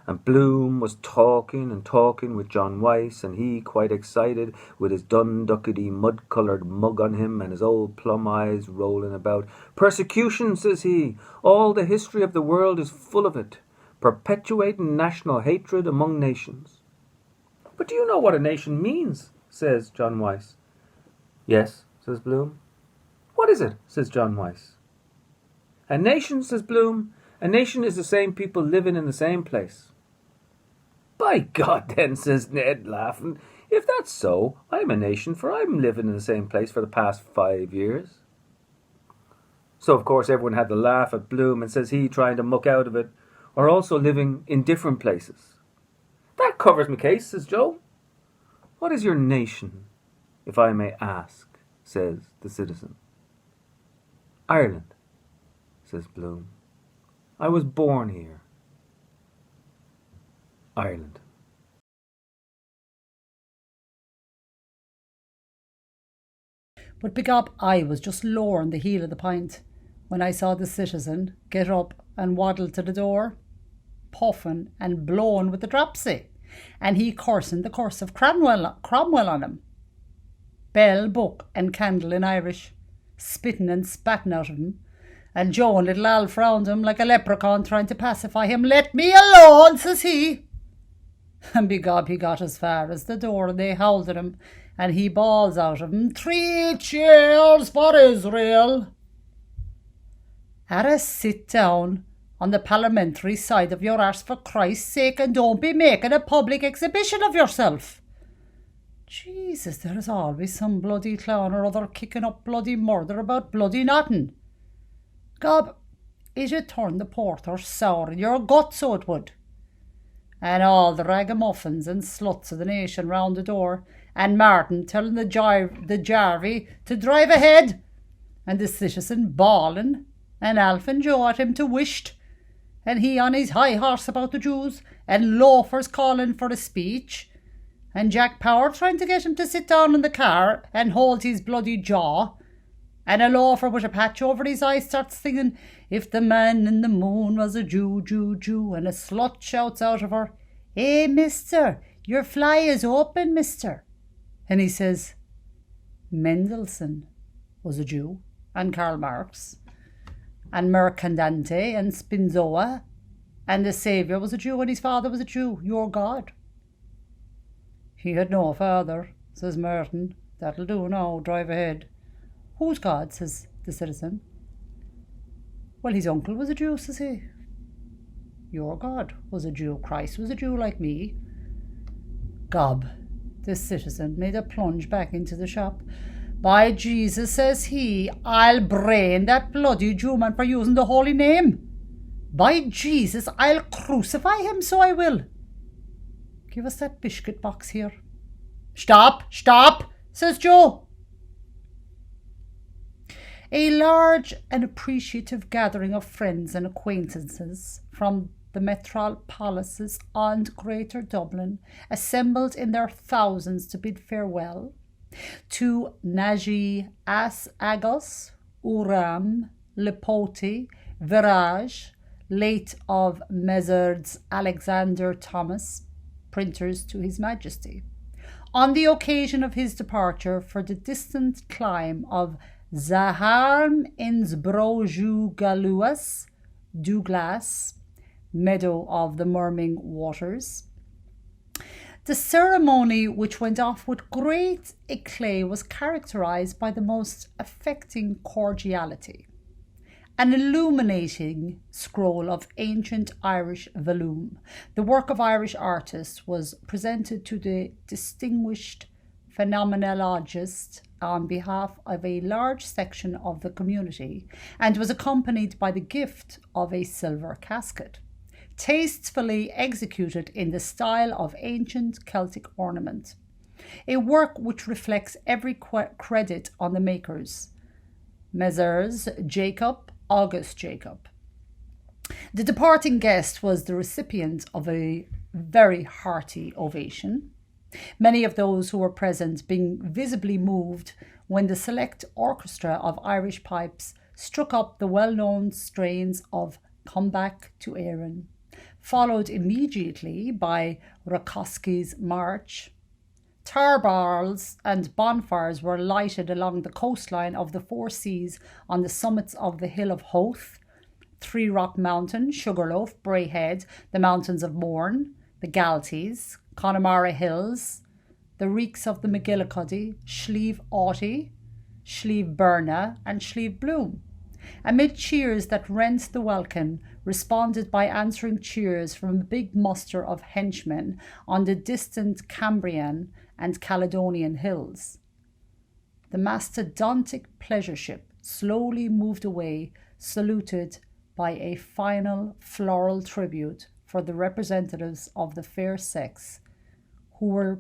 And Bloom was talking and talking with John Wyse, and he quite excited, with his dunduckety mud-coloured mug on him and his old plum eyes rolling about. Persecution, says he. All the history of the world is full of it, perpetuating national hatred among nations. But do you know what a nation means? Says John Wyse. Yes, says Bloom. What is it? Says John Wyse. A nation, says Bloom. A nation is the same people living in the same place. By God, then, says Ned, laughing, if that's so, I'm a nation, for I'm living in the same place for the past 5 years. So, of course, everyone had to laugh at Bloom, and says he, trying to muck out of it, or also living in different places. That covers my case, says Joe. What is your nation, if I may ask, says the citizen. Ireland, says Bloom. I was born here. Ireland. But begob I was just lowering the heel of the pint when I saw the citizen get up and waddle to the door, puffing and blowing with the dropsy, and he cursing the curse of Cromwell on him. Bell, book and candle in Irish, spitting and spatting out of him, and Joe and little Alf round him like a leprechaun trying to pacify him. Let me alone, says he. And begob he got as far as the door, and they howled at him, and he bawls out of him, 3 cheers for Israel. Ara, sit down on the parliamentary side of your arse, for Christ's sake, and don't be making a public exhibition of yourself. Jesus, there's always some bloody clown or other kicking up bloody murder about bloody nothing. Gob, it'd turn the porter sour in your gut, so it would. And all the ragamuffins and sluts of the nation round the door, and Martin telling the Jarvey to drive ahead, and the citizen bawling, and Alf and Joe at him to wisht, and he on his high horse about the Jews, and loafers calling for a speech, and Jack Power trying to get him to sit down in the car and hold his bloody jaw, and a loafer with a patch over his eye starts singing, if the man in the moon was a Jew, Jew, Jew, and a slut shouts out of her, hey, mister, your fly is open, mister. And he says, Mendelssohn was a Jew, and Karl Marx, and Mercandante, and Spinoza, and the Saviour was a Jew, and his father was a Jew, your God. He had no father, says Merton. That'll do now, drive ahead. Whose God, says the citizen. Well, his uncle was a Jew, says he. Your God was a Jew. Christ was a Jew like me. Gob, the citizen made a plunge back into the shop. By Jesus, says he, I'll brain that bloody Jew man for using the holy name. By Jesus, I'll crucify him, so I will. Give us that biscuit box here. Stop, stop, says Joe. A large and appreciative gathering of friends and acquaintances from the metropolises and Greater Dublin assembled in their thousands to bid farewell to Naji As Agos, Uram, Lipoti, Viraj, late of Messrs. Alexander Thomas, printers to His Majesty, on the occasion of his departure for the distant clime of Zaharm Innsbroju Galuas, Douglas, meadow of the murmuring waters. The ceremony, which went off with great éclat, was characterized by the most affecting cordiality. An illuminating scroll of ancient Irish vellum, the work of Irish artists, was presented to the distinguished phenomenologist on behalf of a large section of the community, and was accompanied by the gift of a silver casket, tastefully executed in the style of ancient Celtic ornament, a work which reflects every credit on the makers, Messrs. August Jacob. The departing guest was the recipient of a very hearty ovation, many of those who were present being visibly moved when the select orchestra of Irish pipes struck up the well-known strains of Come Back to Erin, followed immediately by Rakowski's March. Tar barrels and bonfires were lighted along the coastline of the four seas on the summits of the Hill of Howth, Three Rock Mountain, Sugarloaf, Braehead, the Mountains of Mourne, the Galties, Connemara Hills, the reeks of the McGillicuddy, Slieve Aughty, Slieve Berna, and Slieve Bloom. Amid cheers that rent the welkin, responded by answering cheers from a big muster of henchmen on the distant Cambrian and Caledonian hills. The mastodontic pleasure ship slowly moved away, saluted by a final floral tribute for the representatives of the fair sex, who were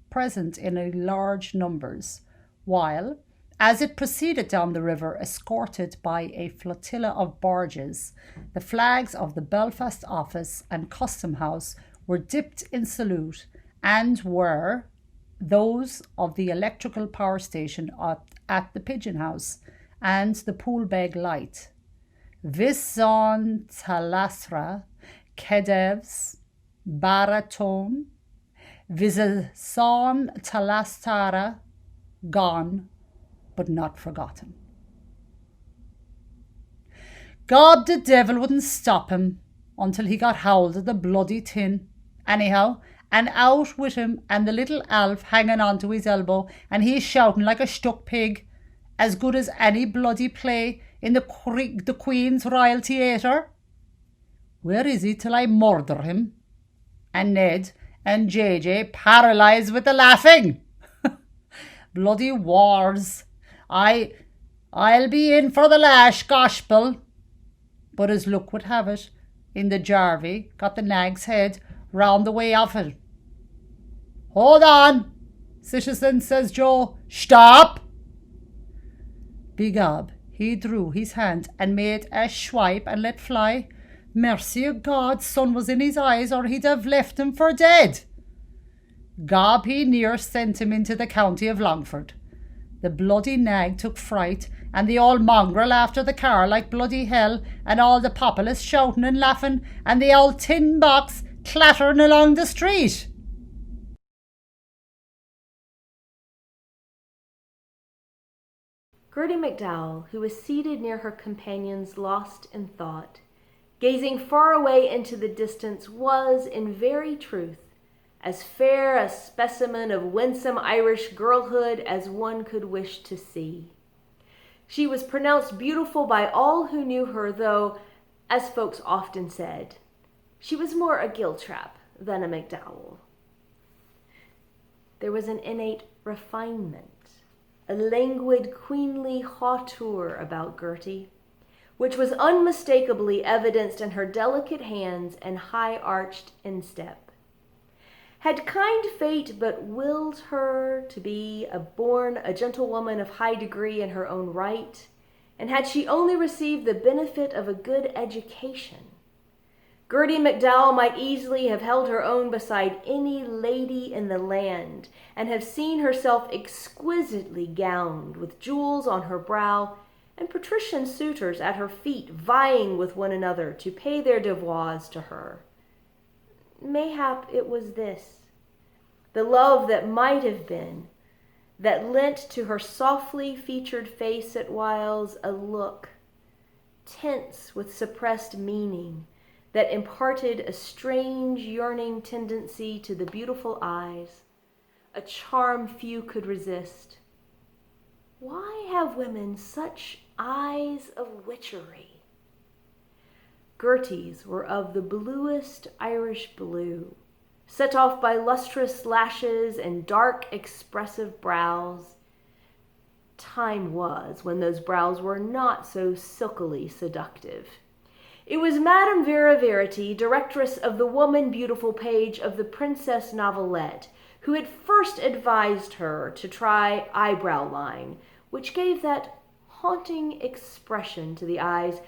present in large numbers, while, as it proceeded down the river, escorted by a flotilla of barges, the flags of the Belfast Office and Custom House were dipped in salute, and were those of the electrical power station at the Pigeon House and the Poolbeg Light. Vison Talasra, Kedevs, Baraton, Vison Talastara, gone but not forgotten. God the devil wouldn't stop him until he got howled at the bloody tin. Anyhow, and out with him and the little Alf hanging on to his elbow, and he shouting like a stuck pig, as good as any bloody play in the Queen's Royal Theatre. Where is he till I murder him? And Ned and JJ paralysed with the laughing. Bloody wars. I'll be in for the lash gospel. But as luck would have it, in the Jarvey got the nag's head round the way of it. Hold on, citizen, says Joe. Stop! Begob, he drew his hand and made a swipe and let fly. Mercy of God, sun was in his eyes, or he'd have left him for dead. Gob, he near sent him into the county of Longford. The bloody nag took fright, and the old mongrel after the car like bloody hell, and all the populace shouting and laughing, and the old tin box clattering along the street. Gertie McDowell, who was seated near her companions lost in thought, gazing far away into the distance, was, in very truth, as fair a specimen of winsome Irish girlhood as one could wish to see. She was pronounced beautiful by all who knew her, though, as folks often said, she was more a Giltrap than a McDowell. There was an innate refinement, a languid, queenly hauteur about Gertie, which was unmistakably evidenced in her delicate hands and high-arched instep. Had kind fate but willed her to be a gentlewoman of high degree in her own right, and had she only received the benefit of a good education, Gertie McDowell might easily have held her own beside any lady in the land, and have seen herself exquisitely gowned, with jewels on her brow and patrician suitors at her feet vying with one another to pay their devoirs to her. Mayhap it was this, the love that might have been, that lent to her softly featured face at whiles a look, tense with suppressed meaning, that imparted a strange yearning tendency to the beautiful eyes, a charm few could resist. Why have women such eyes of witchery? Gertie's were of the bluest Irish blue, set off by lustrous lashes and dark, expressive brows. Time was when those brows were not so silkily seductive. It was Madame Vera Verity, directress of the Woman Beautiful page of the Princess Novelette, who had first advised her to try eyebrow line, which gave that haunting expression to the eyes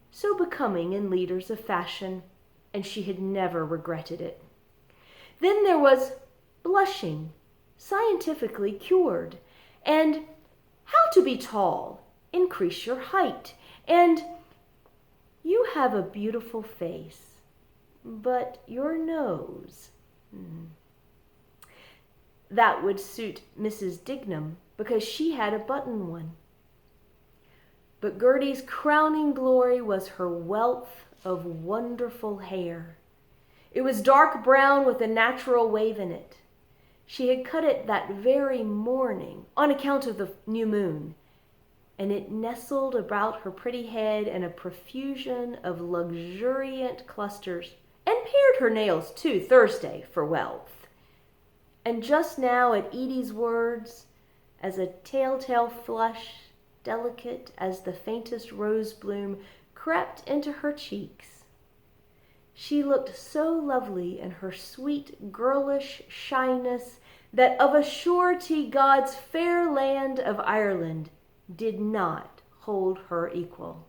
so becoming in leaders of fashion, and she had never regretted it. Then there was blushing, scientifically cured, and how to be tall, increase your height, and you have a beautiful face, but your nose. That would suit Mrs. Dignam because she had a button one. But Gertie's crowning glory was her wealth of wonderful hair. It was dark brown with a natural wave in it. She had cut it that very morning on account of the new moon, and it nestled about her pretty head in a profusion of luxuriant clusters, and pared her nails too Thursday for wealth. And just now at Edie's words, as a telltale flush, delicate as the faintest rose bloom, crept into her cheeks, she looked so lovely in her sweet girlish shyness that of a surety God's fair land of Ireland did not hold her equal.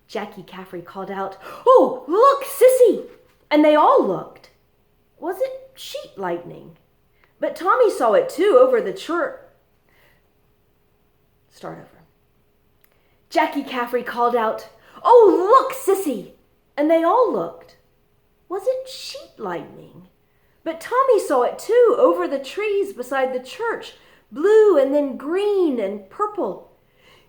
Jackie Caffrey called out, "Oh, look, Sissy!" And they all looked. Was it sheet lightning? But Tommy saw it too over the church. Start over. Jackie Caffrey called out, "Oh, look, Sissy!" And they all looked. Was it sheet lightning? But Tommy saw it too over the trees beside the church, blue and then green and purple.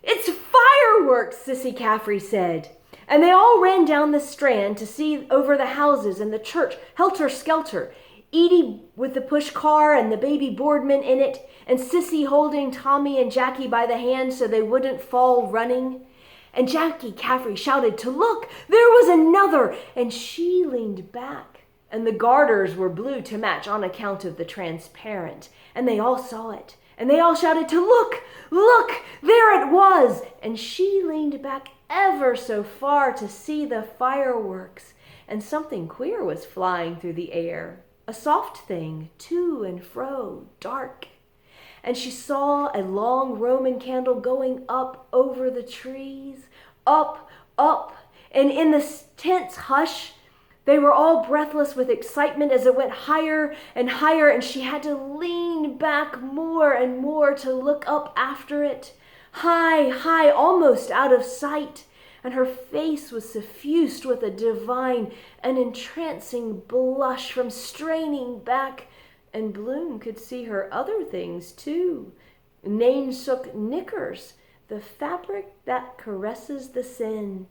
"It's fireworks," Sissy Caffrey said. And they all ran down the strand to see over the houses and the church, helter-skelter, Edie with the push car and the baby boardman in it, and Sissy holding Tommy and Jackie by the hand so they wouldn't fall running. And Jackie Caffrey shouted to look, there was another, and she leaned back, and the garters were blue to match on account of the transparent, and they all saw it, and they all shouted to look, look, there it was, and she leaned back ever so far to see the fireworks, and something queer was flying through the air, a soft thing, to and fro, dark. And she saw a long Roman candle going up over the trees, up, up, and in the tense hush, they were all breathless with excitement as it went higher and higher, and she had to lean back more and more to look up after it, high, high, almost out of sight, and her face was suffused with a divine and entrancing blush from straining back, and Bloom could see her other things too. Nainsook knickers, the fabric that caresses the sin,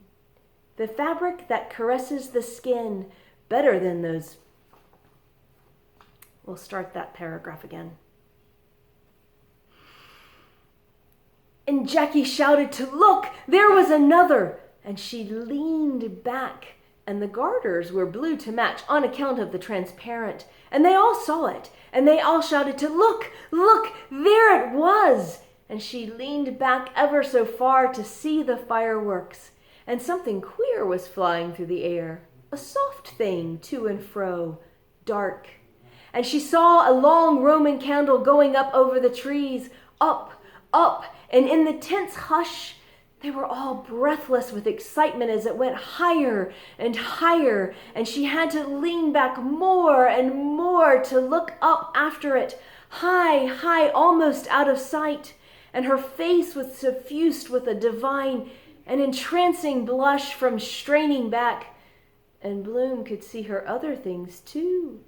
the fabric that caresses the skin better than those. We'll start that paragraph again. And Jackie shouted to look, there was another, and she leaned back, and the garters were blue to match on account of the transparent, and they all saw it, and they all shouted to look, look, there it was, and she leaned back ever so far to see the fireworks, and something queer was flying through the air, a soft thing to and fro, dark, and she saw a long Roman candle going up over the trees, up, up, and in the tense hush, they were all breathless with excitement as it went higher and higher, and she had to lean back more and more to look up after it, high, high, almost out of sight, and her face was suffused with a divine and entrancing blush from straining back. And Bloom could see her other things too.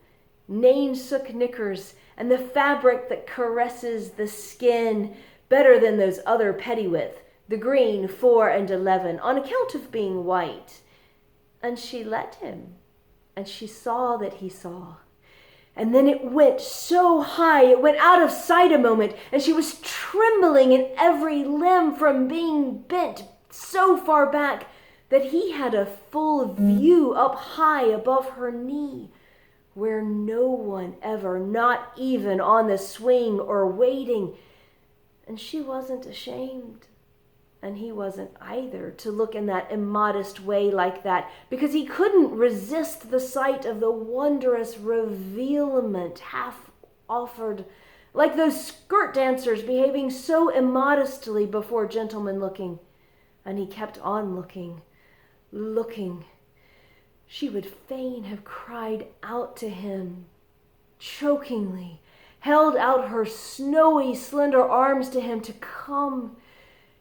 Nainsook knickers and the fabric that caresses the skin better than those other pettywith, the green 4 and 11, on account of being white. And she let him, and she saw that he saw. And then it went so high, it went out of sight a moment, and she was trembling in every limb from being bent so far back that he had a full view up high above her knee, where no one ever, not even on the swing or waiting. And she wasn't ashamed, and he wasn't either, to look in that immodest way like that, because he couldn't resist the sight of the wondrous revealment half offered, like those skirt dancers behaving so immodestly before gentlemen looking. And he kept on looking. She would fain have cried out to him, chokingly, held out her snowy, slender arms to him to come,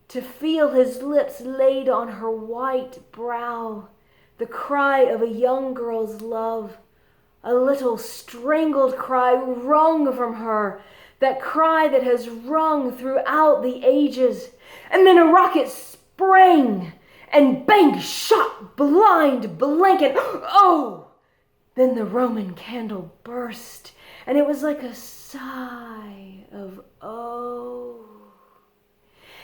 to feel his lips laid on her white brow, the cry of a young girl's love, a little strangled cry wrung from her, that cry that has rung throughout the ages. And then a rocket sprang, and bang, shot, blind blanket. Oh! Then the Roman candle burst, and it was like a sigh of oh.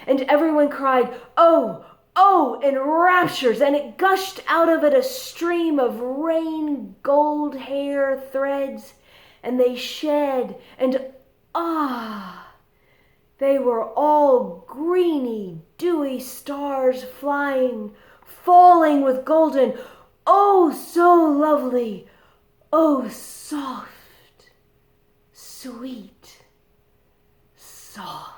And everyone cried, oh, oh, in raptures, and it gushed out of it a stream of rain gold hair threads, and they shed, and they were all greeny, dewy stars flying, falling with golden, oh, so lovely, oh, soft, sweet, soft.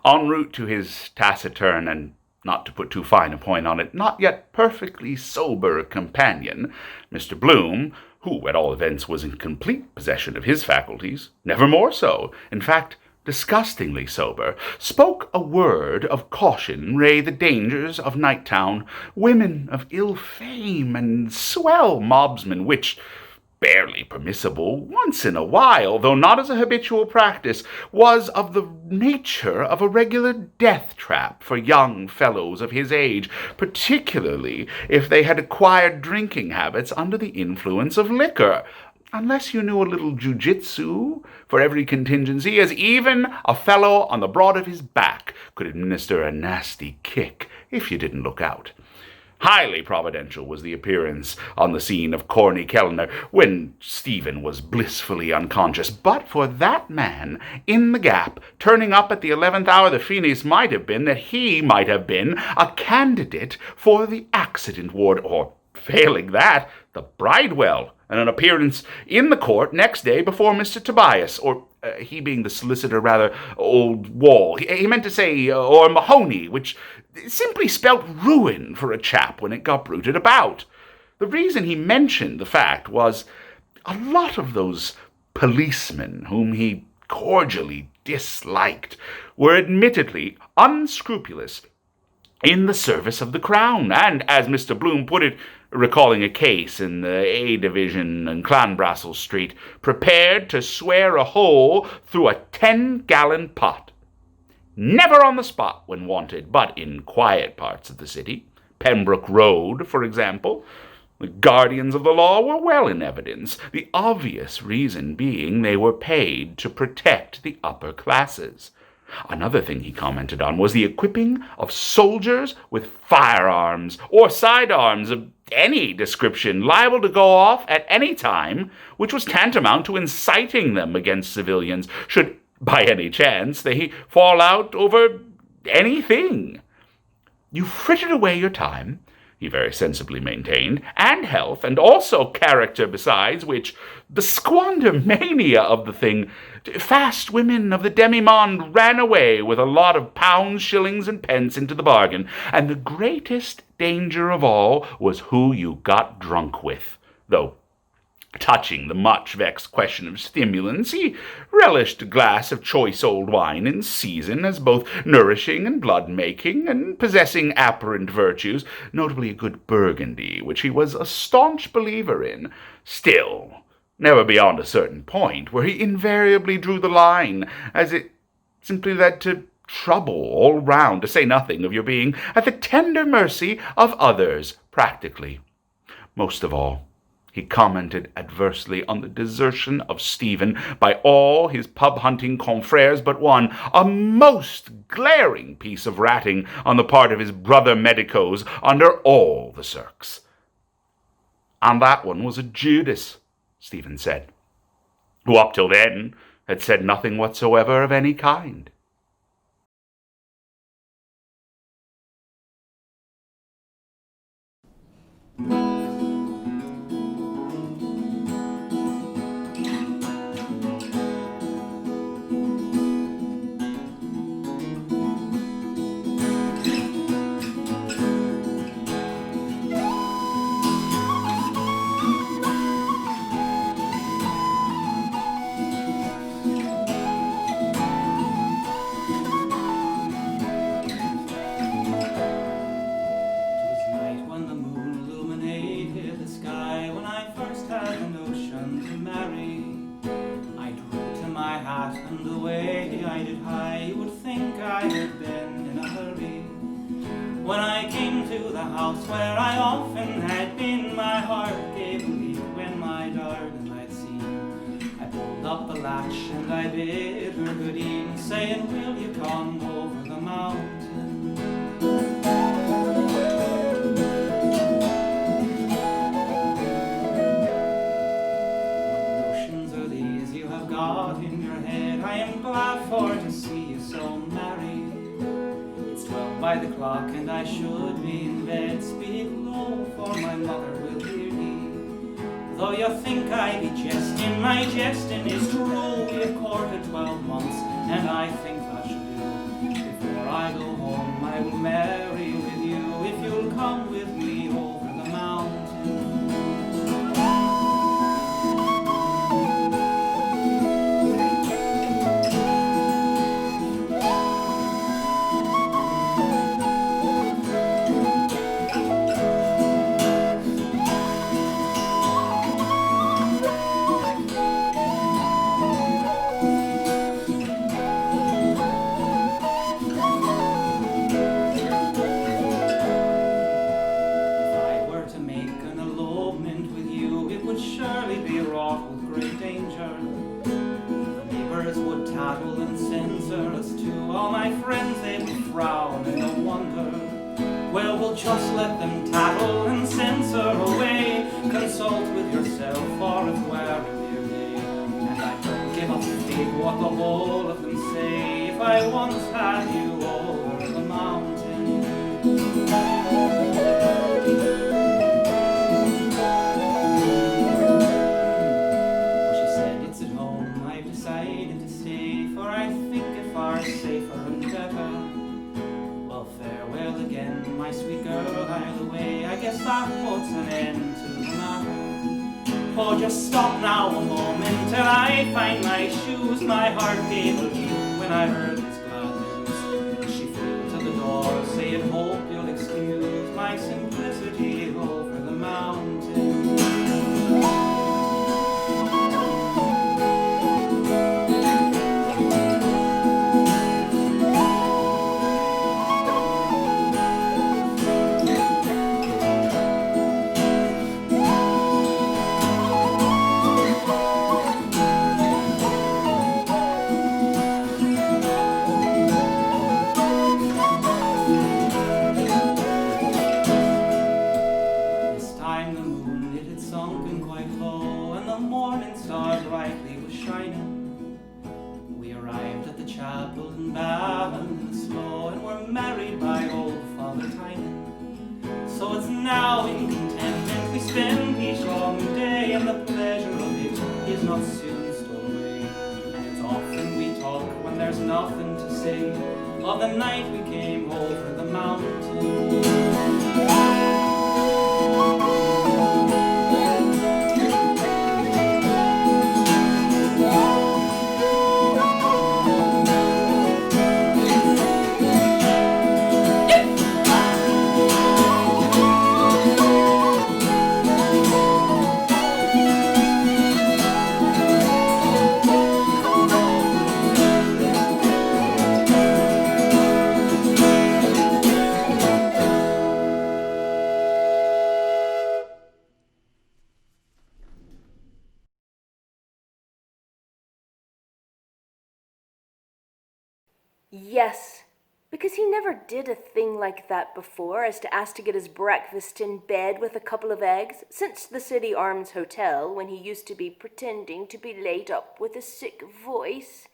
En route to his taciturn and, not to put too fine a point on it, not yet perfectly sober companion, Mr. Bloom, who at all events was in complete possession of his faculties, never more so, in fact, disgustingly sober, spoke a word of caution re the dangers of Nighttown, women of ill fame, and swell mobsmen, which, barely permissible once in a while, though not as a habitual practice, was of the nature of a regular death trap for young fellows of his age, particularly if they had acquired drinking habits under the influence of liquor, unless you knew a little jiu-jitsu for every contingency, as even a fellow on the broad of his back could administer a nasty kick if you didn't look out. Highly providential was the appearance on the scene of Corny Kellner when Stephen was blissfully unconscious. But for that man in the gap turning up at the 11th hour, the Phoenix might have been that he might have been a candidate for the accident ward, or, failing that, the Bridewell, and an appearance in the court next day before Mr. Tobias, or he being the solicitor, rather, Old Wall. He meant to say, or Mahoney, which simply spelt ruin for a chap when it got bruited about. The reason he mentioned the fact was a lot of those policemen whom he cordially disliked were admittedly unscrupulous in the service of the Crown, and, as Mr. Bloom put it, recalling a case in the A Division in Clanbrassil Street, prepared to swear a hole through a 10-gallon pot. Never on the spot when wanted, but in quiet parts of the city. Pembroke Road, for example. The guardians of the law were well in evidence, the obvious reason being they were paid to protect the upper classes. Another thing he commented on was the equipping of soldiers with firearms or sidearms of any description liable to go off at any time, which was tantamount to inciting them against civilians should, by any chance, they fall out over anything. You frittered away your time, he very sensibly maintained, and health, and also character besides, which, the squander mania of the thing, fast women of the demi-monde ran away with a lot of pounds, shillings, and pence into the bargain, and the greatest danger of all was who you got drunk with, though Touching the much-vexed question of stimulants, he relished a glass of choice old wine in season as both nourishing and blood-making, and possessing apparent virtues, notably a good Burgundy, which he was a staunch believer in. Still, never beyond a certain point, where he invariably drew the line, as it simply led to trouble all round, to say nothing of your being at the tender mercy of others, practically. Most of all, he commented adversely on the desertion of Stephen by all his pub-hunting confrères but one, a most glaring piece of ratting on the part of his brother medicos under all the circs. And that one was a Judas, Stephen said, who up till then had said nothing whatsoever of any kind. When I came to the house where I often had been, my heart gave a leap when my darling I'd seen. I pulled up the latch and I bid her good evening, saying, will you come over the mountain? What notions are these you have got in your head? I am glad for to see you so merry. 12 by the clock and I should be in bed. Speak low, for my mother will hear thee. Though you think I be jesting, my jesting is true. We've courted 12 months, and I think that should do. Before I go home, I will marry with you, if you'll come with me over the mountain. Well, we'll just let them tattle and censor away. Consult with yourself, for it's wearing their day. And I don't give a fig what the whole of them say, if I once had you over the mountain. Well, she said, it's at home I've decided to stay, for I think it far safer and better. Farewell again, my sweet girl, I'll away. I guess that puts an end to the matter. Oh, just stop now a moment till I find my shoes. My heart gave a leap when I heard this glad news. She flew to the door, saying, hope you'll excuse my simplicity over the mountain. Nothing to say of the night we came over the mountain. Yes, because he never did a thing like that before, as to ask to get his breakfast in bed with a couple of eggs, since the City Arms Hotel, when he used to be pretending to be laid up with a sick voice,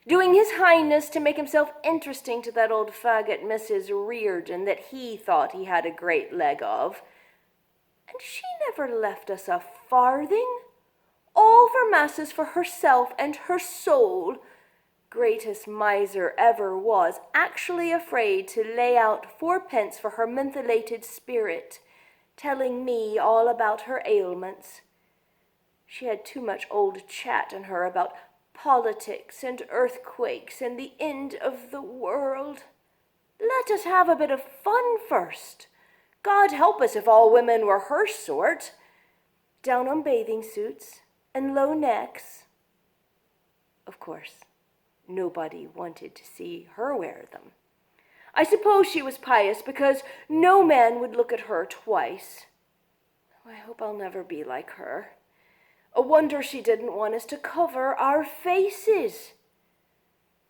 doing his highness to make himself interesting to that old faggot Mrs. Reardon that he thought he had a great leg of. And she never left us a farthing, all for masses for herself and her soul. Greatest miser ever was, actually afraid to lay out 4 pence for her mentholated spirit, telling me all about her ailments. She had too much old chat in her about politics and earthquakes and the end of the world. Let us have a bit of fun first. God help us if all women were her sort. Down on bathing suits and low necks. Of course, nobody wanted to see her wear them. I suppose she was pious because no man would look at her twice. I hope I'll never be like her. A wonder she didn't want us to cover our faces.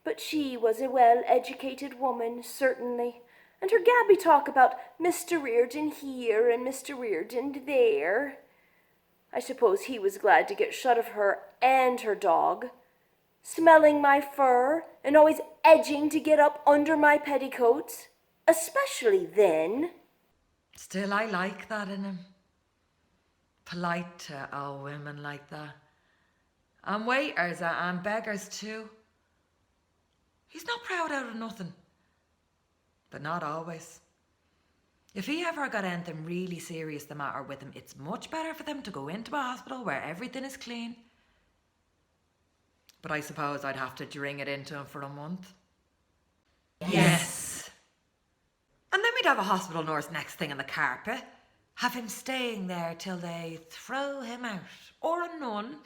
But she was a well-educated woman, certainly, and her gabby talk about Mr. Reardon here and Mr. Reardon there. I suppose he was glad to get shut of her and her dog, smelling my fur and always edging to get up under my petticoats, especially then. Still, I like that in him. Polite to all women like that. And waiters and beggars too. He's not proud out of nothing. But not always. If he ever got anything really serious the matter with him, it's much better for them to go into a hospital where everything is clean. But I suppose I'd have to dring it into him for a month. Yes. And then we'd have a hospital nurse next thing on the carpet. Have him staying there till they throw him out. Or a nun.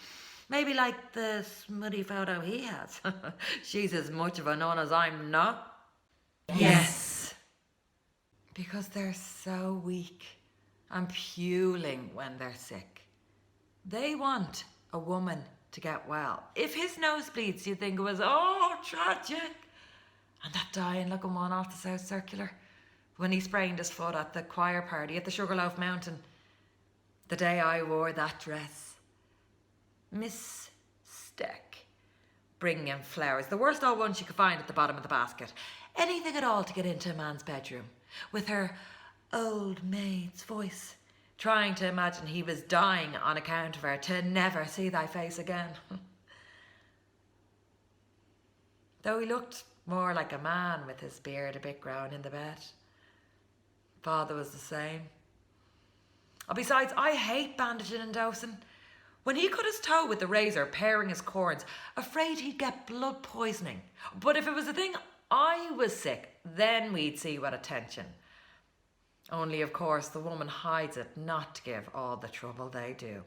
Maybe like the smutty photo he has. She's as much of a nun as I'm not. Yes. Because they're so weak and puling when they're sick. They want a woman to get well. If his nosebleeds, you'd think it was, oh, tragic. And that dying looking one off the South Circular, when he sprained his foot at the choir party at the Sugarloaf Mountain, the day I wore that dress. Miss Steck, bringing him flowers, the worst old ones you could find at the bottom of the basket. Anything at all to get into a man's bedroom, with her old maid's voice, trying to imagine he was dying on account of her, to never see thy face again. Though he looked more like a man with his beard a bit grown in the bed. Father was the same. Oh, besides, I hate bandaging and dosing. When he cut his toe with the razor, paring his corns, afraid he'd get blood poisoning. But if it was a thing I was sick, then we'd see what attention. Only, of course, the woman hides it not to give all the trouble they do.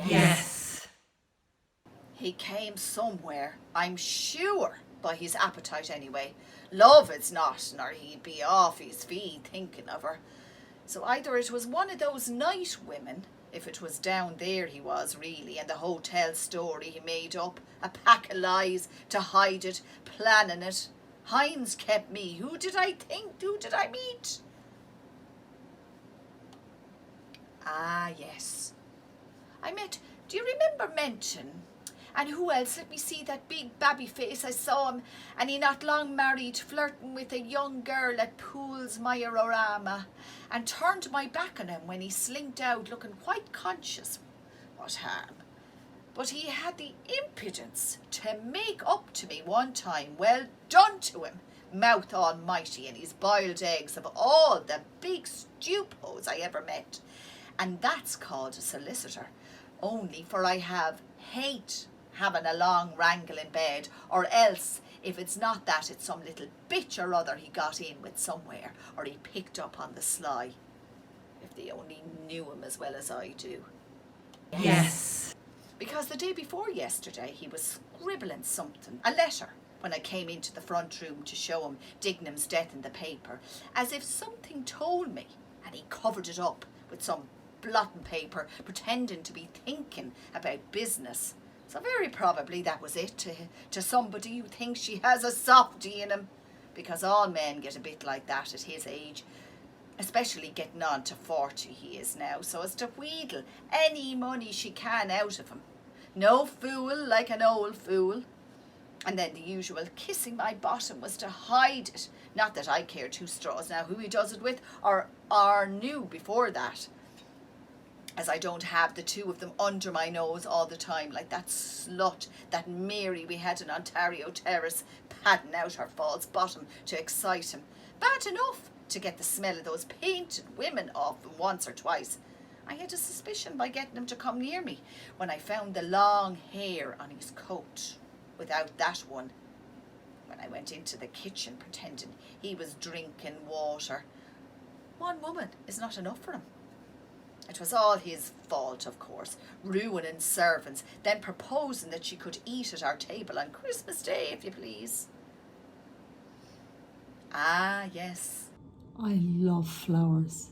Yes. He came somewhere, I'm sure, by his appetite anyway. Love it's not, nor he'd be off his feet thinking of her. So either it was one of those night women, if it was down there he was really, and the hotel story he made up, a pack of lies to hide it, planning it. Hines kept me. Who did I think? Who did I meet? Ah, yes. I met, do you remember Menton? And who else? Let me see, that big babby face. I saw him, and he not long married, flirting with a young girl at Pool's Majorama, and turned my back on him when he slinked out looking quite conscious. What harm? But he had the impudence to make up to me one time. Well done to him. Mouth almighty, and his boiled eggs of all the big stupos I ever met. And that's called a solicitor. Only for I hate having a long wrangle in bed, or else, if it's not that, it's some little bitch or other he got in with somewhere, or he picked up on the sly. If they only knew him as well as I do. Yes. Because the day before yesterday, he was scribbling something, a letter, when I came into the front room to show him Dignam's death in the paper, as if something told me, and he covered it up with some blotting paper, pretending to be thinking about business. So very probably that was it to somebody who thinks she has a softie in him. Because all men get a bit like that at his age. Especially getting on to 40 he is now, so as to wheedle any money she can out of him. No fool like an old fool. And then the usual kissing my bottom was to hide it. Not that I care two straws now who he does it with or knew before that. As I don't have the two of them under my nose all the time like that slut, that Mary we had in Ontario Terrace, padding out her false bottom to excite him. Bad enough to get the smell of those painted women off him once or twice. I had a suspicion by getting him to come near me when I found the long hair on his coat without that one. When I went into the kitchen pretending he was drinking water. One woman is not enough for him. It was all his fault, of course, ruining servants, then proposing that she could eat at our table on Christmas Day, if you please. Ah, yes. I love flowers.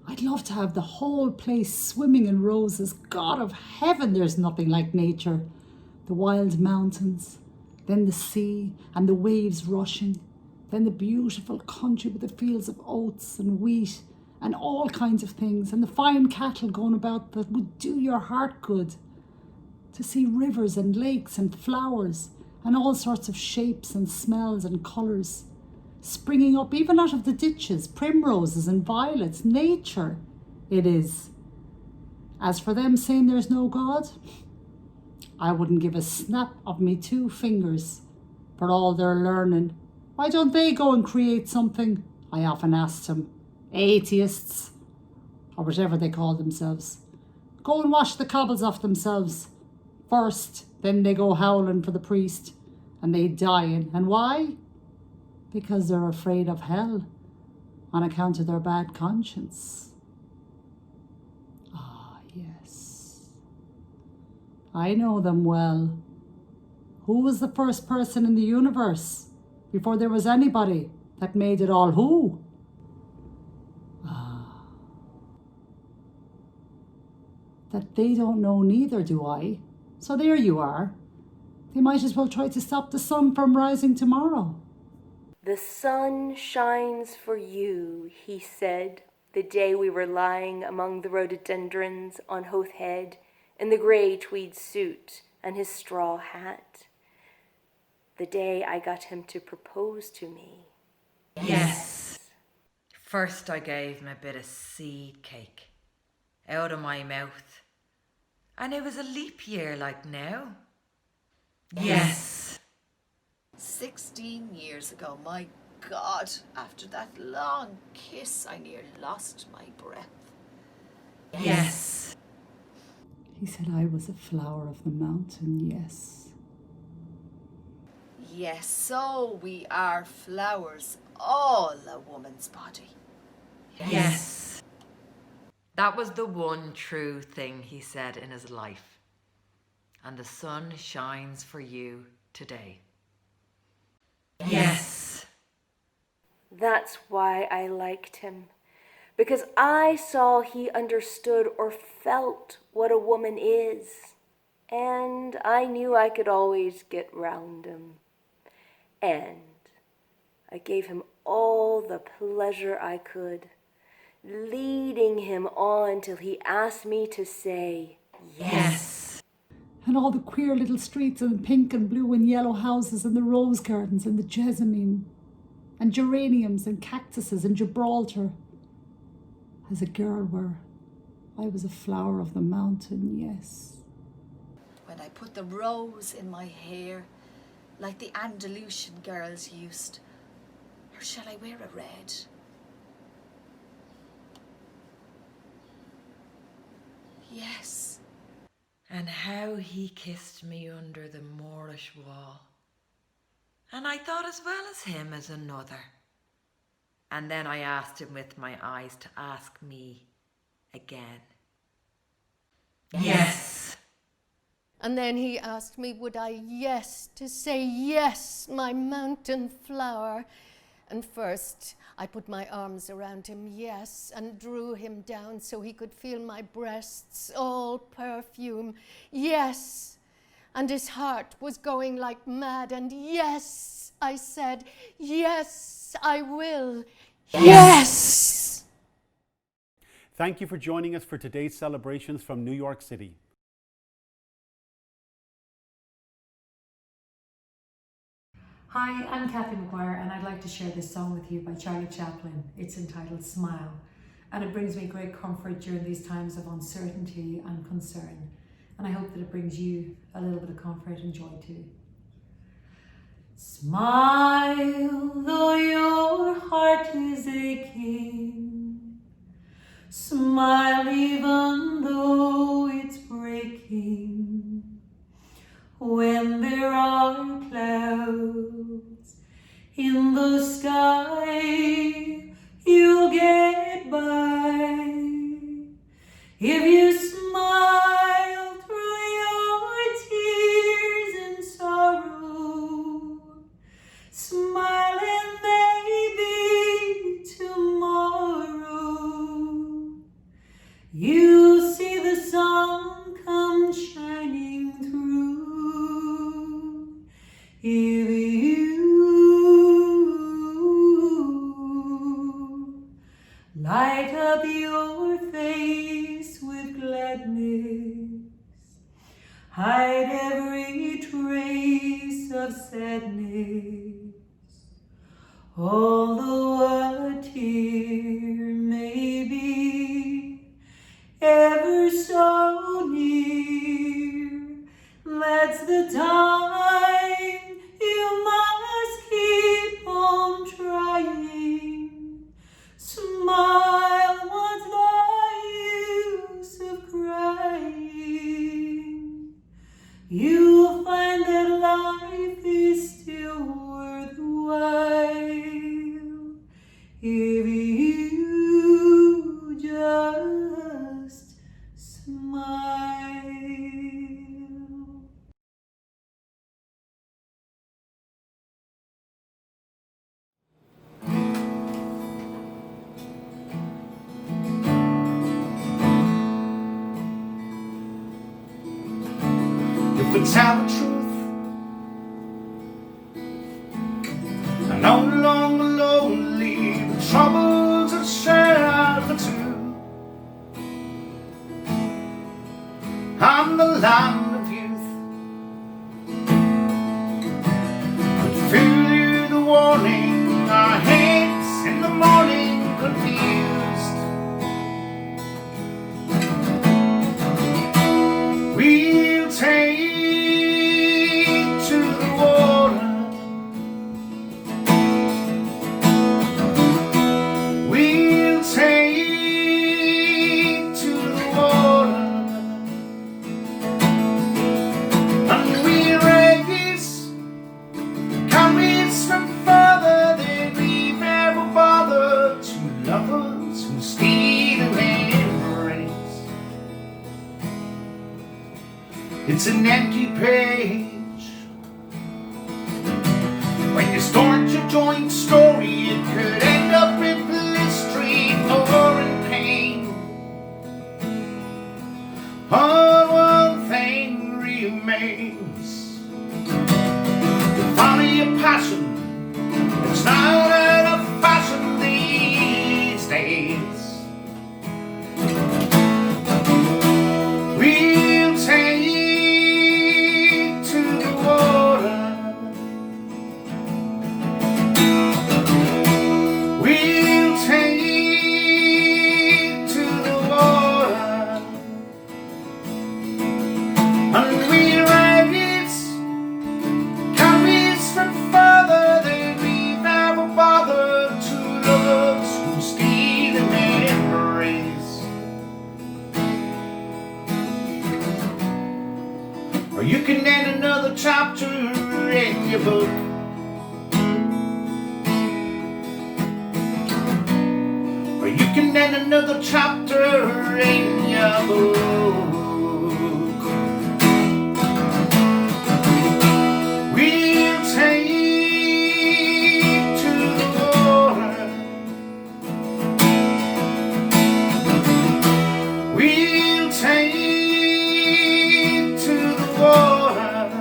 I'd love to have the whole place swimming in roses. God of heaven, there's nothing like nature. The wild mountains, then the sea and the waves rushing, then the beautiful country with the fields of oats and wheat and all kinds of things, and the fine cattle going about that would do your heart good. To see rivers and lakes and flowers and all sorts of shapes and smells and colours, springing up even out of the ditches, primroses and violets, nature it is. As for them saying there's no God, I wouldn't give a snap of me 2 fingers for all their learning. Why don't they go and create something? I often asked them. Atheists, or whatever they call themselves. Go and wash the cobbles off themselves first, then they go howling for the priest, and they dying. And why? Because they're afraid of hell on account of their bad conscience. Ah, yes. I know them well. Who was the first person in the universe before there was anybody that made it all? Who? Ah. That they don't know, neither do I. So there you are. They might as well try to stop the sun from rising tomorrow. The sun shines for you, he said, the day we were lying among the rhododendrons on Hoath Head in the grey tweed suit and his straw hat. The day I got him to propose to me. Yes. First I gave him a bit of seed cake out of my mouth. And it was a leap year like now. Yes. 16 years ago, my God, after that long kiss, I near lost my breath. Yes. He said I was a flower of the mountain, yes. Yes, so we are flowers, all a woman's body. Yes. That was the one true thing he said in his life. And the sun shines for you today. Yes. That's why I liked him. Because I saw he understood or felt what a woman is. And I knew I could always get round him. And I gave him all the pleasure I could, leading him on till he asked me to say yes. And all the queer little streets and the pink and blue and yellow houses and the rose gardens and the jessamine and geraniums and cactuses and Gibraltar. As a girl were, I was a flower of the mountain, yes. When I put the rose in my hair, like the Andalusian girls used, or shall I wear a red? Yes. And how he kissed me under the Moorish wall. And I thought as well as him as another. And then I asked him with my eyes to ask me again. Yes. And then he asked me, would I yes to say yes, my mountain flower? And first I put my arms around him, yes, and drew him down so he could feel my breasts, all perfume, yes. and his heart was going like mad. And yes, I said, yes, I will. Yes! Thank you for joining us for today's celebrations from New York City. Hi, I'm Kathy McGuire, and I'd like to share this song with you by Charlie Chaplin. It's entitled Smile, and it brings me great comfort during these times of uncertainty and concern. And I hope that it brings you a little bit of comfort and joy too. Smile, though your heart is aching. Smile, even though it's breaking. When there are clouds in the sky, you'll get by. If you smile through your tears and sorrow, smile and maybe tomorrow you'll see the sun come shining through. If you light up your face with gladness, hide every trace of sadness, although a tear may be ever so near, that's the time you must keep on trying. Smile, what's the use of crying? You'll find that life is still worthwhile if you just smile. To tell the truth, I no longer lonely. The troubles are shared for two. I'm the land of youth, but feel you the warning. Our heads in the morning confused. We'll take it's an empty page. When you start your joint story, it could end up in blistering or in pain. But one thing remains: to follow your passion. It's not out of fashion these days. We'll take you can end another chapter in your book. Or you can end another chapter in your book. We'll take to the water. We'll take to the water.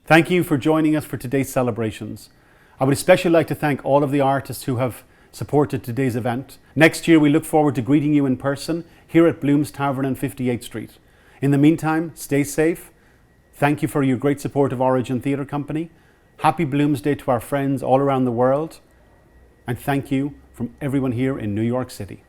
Thank you for joining us for today's celebrations. I would especially like to thank all of the artists who have supported today's event. Next year, we look forward to greeting you in person here at Blooms Tavern on 58th Street. In the meantime, stay safe. Thank you for your great support of Origin Theatre Company. Happy Bloomsday to our friends all around the world. And thank you from everyone here in New York City.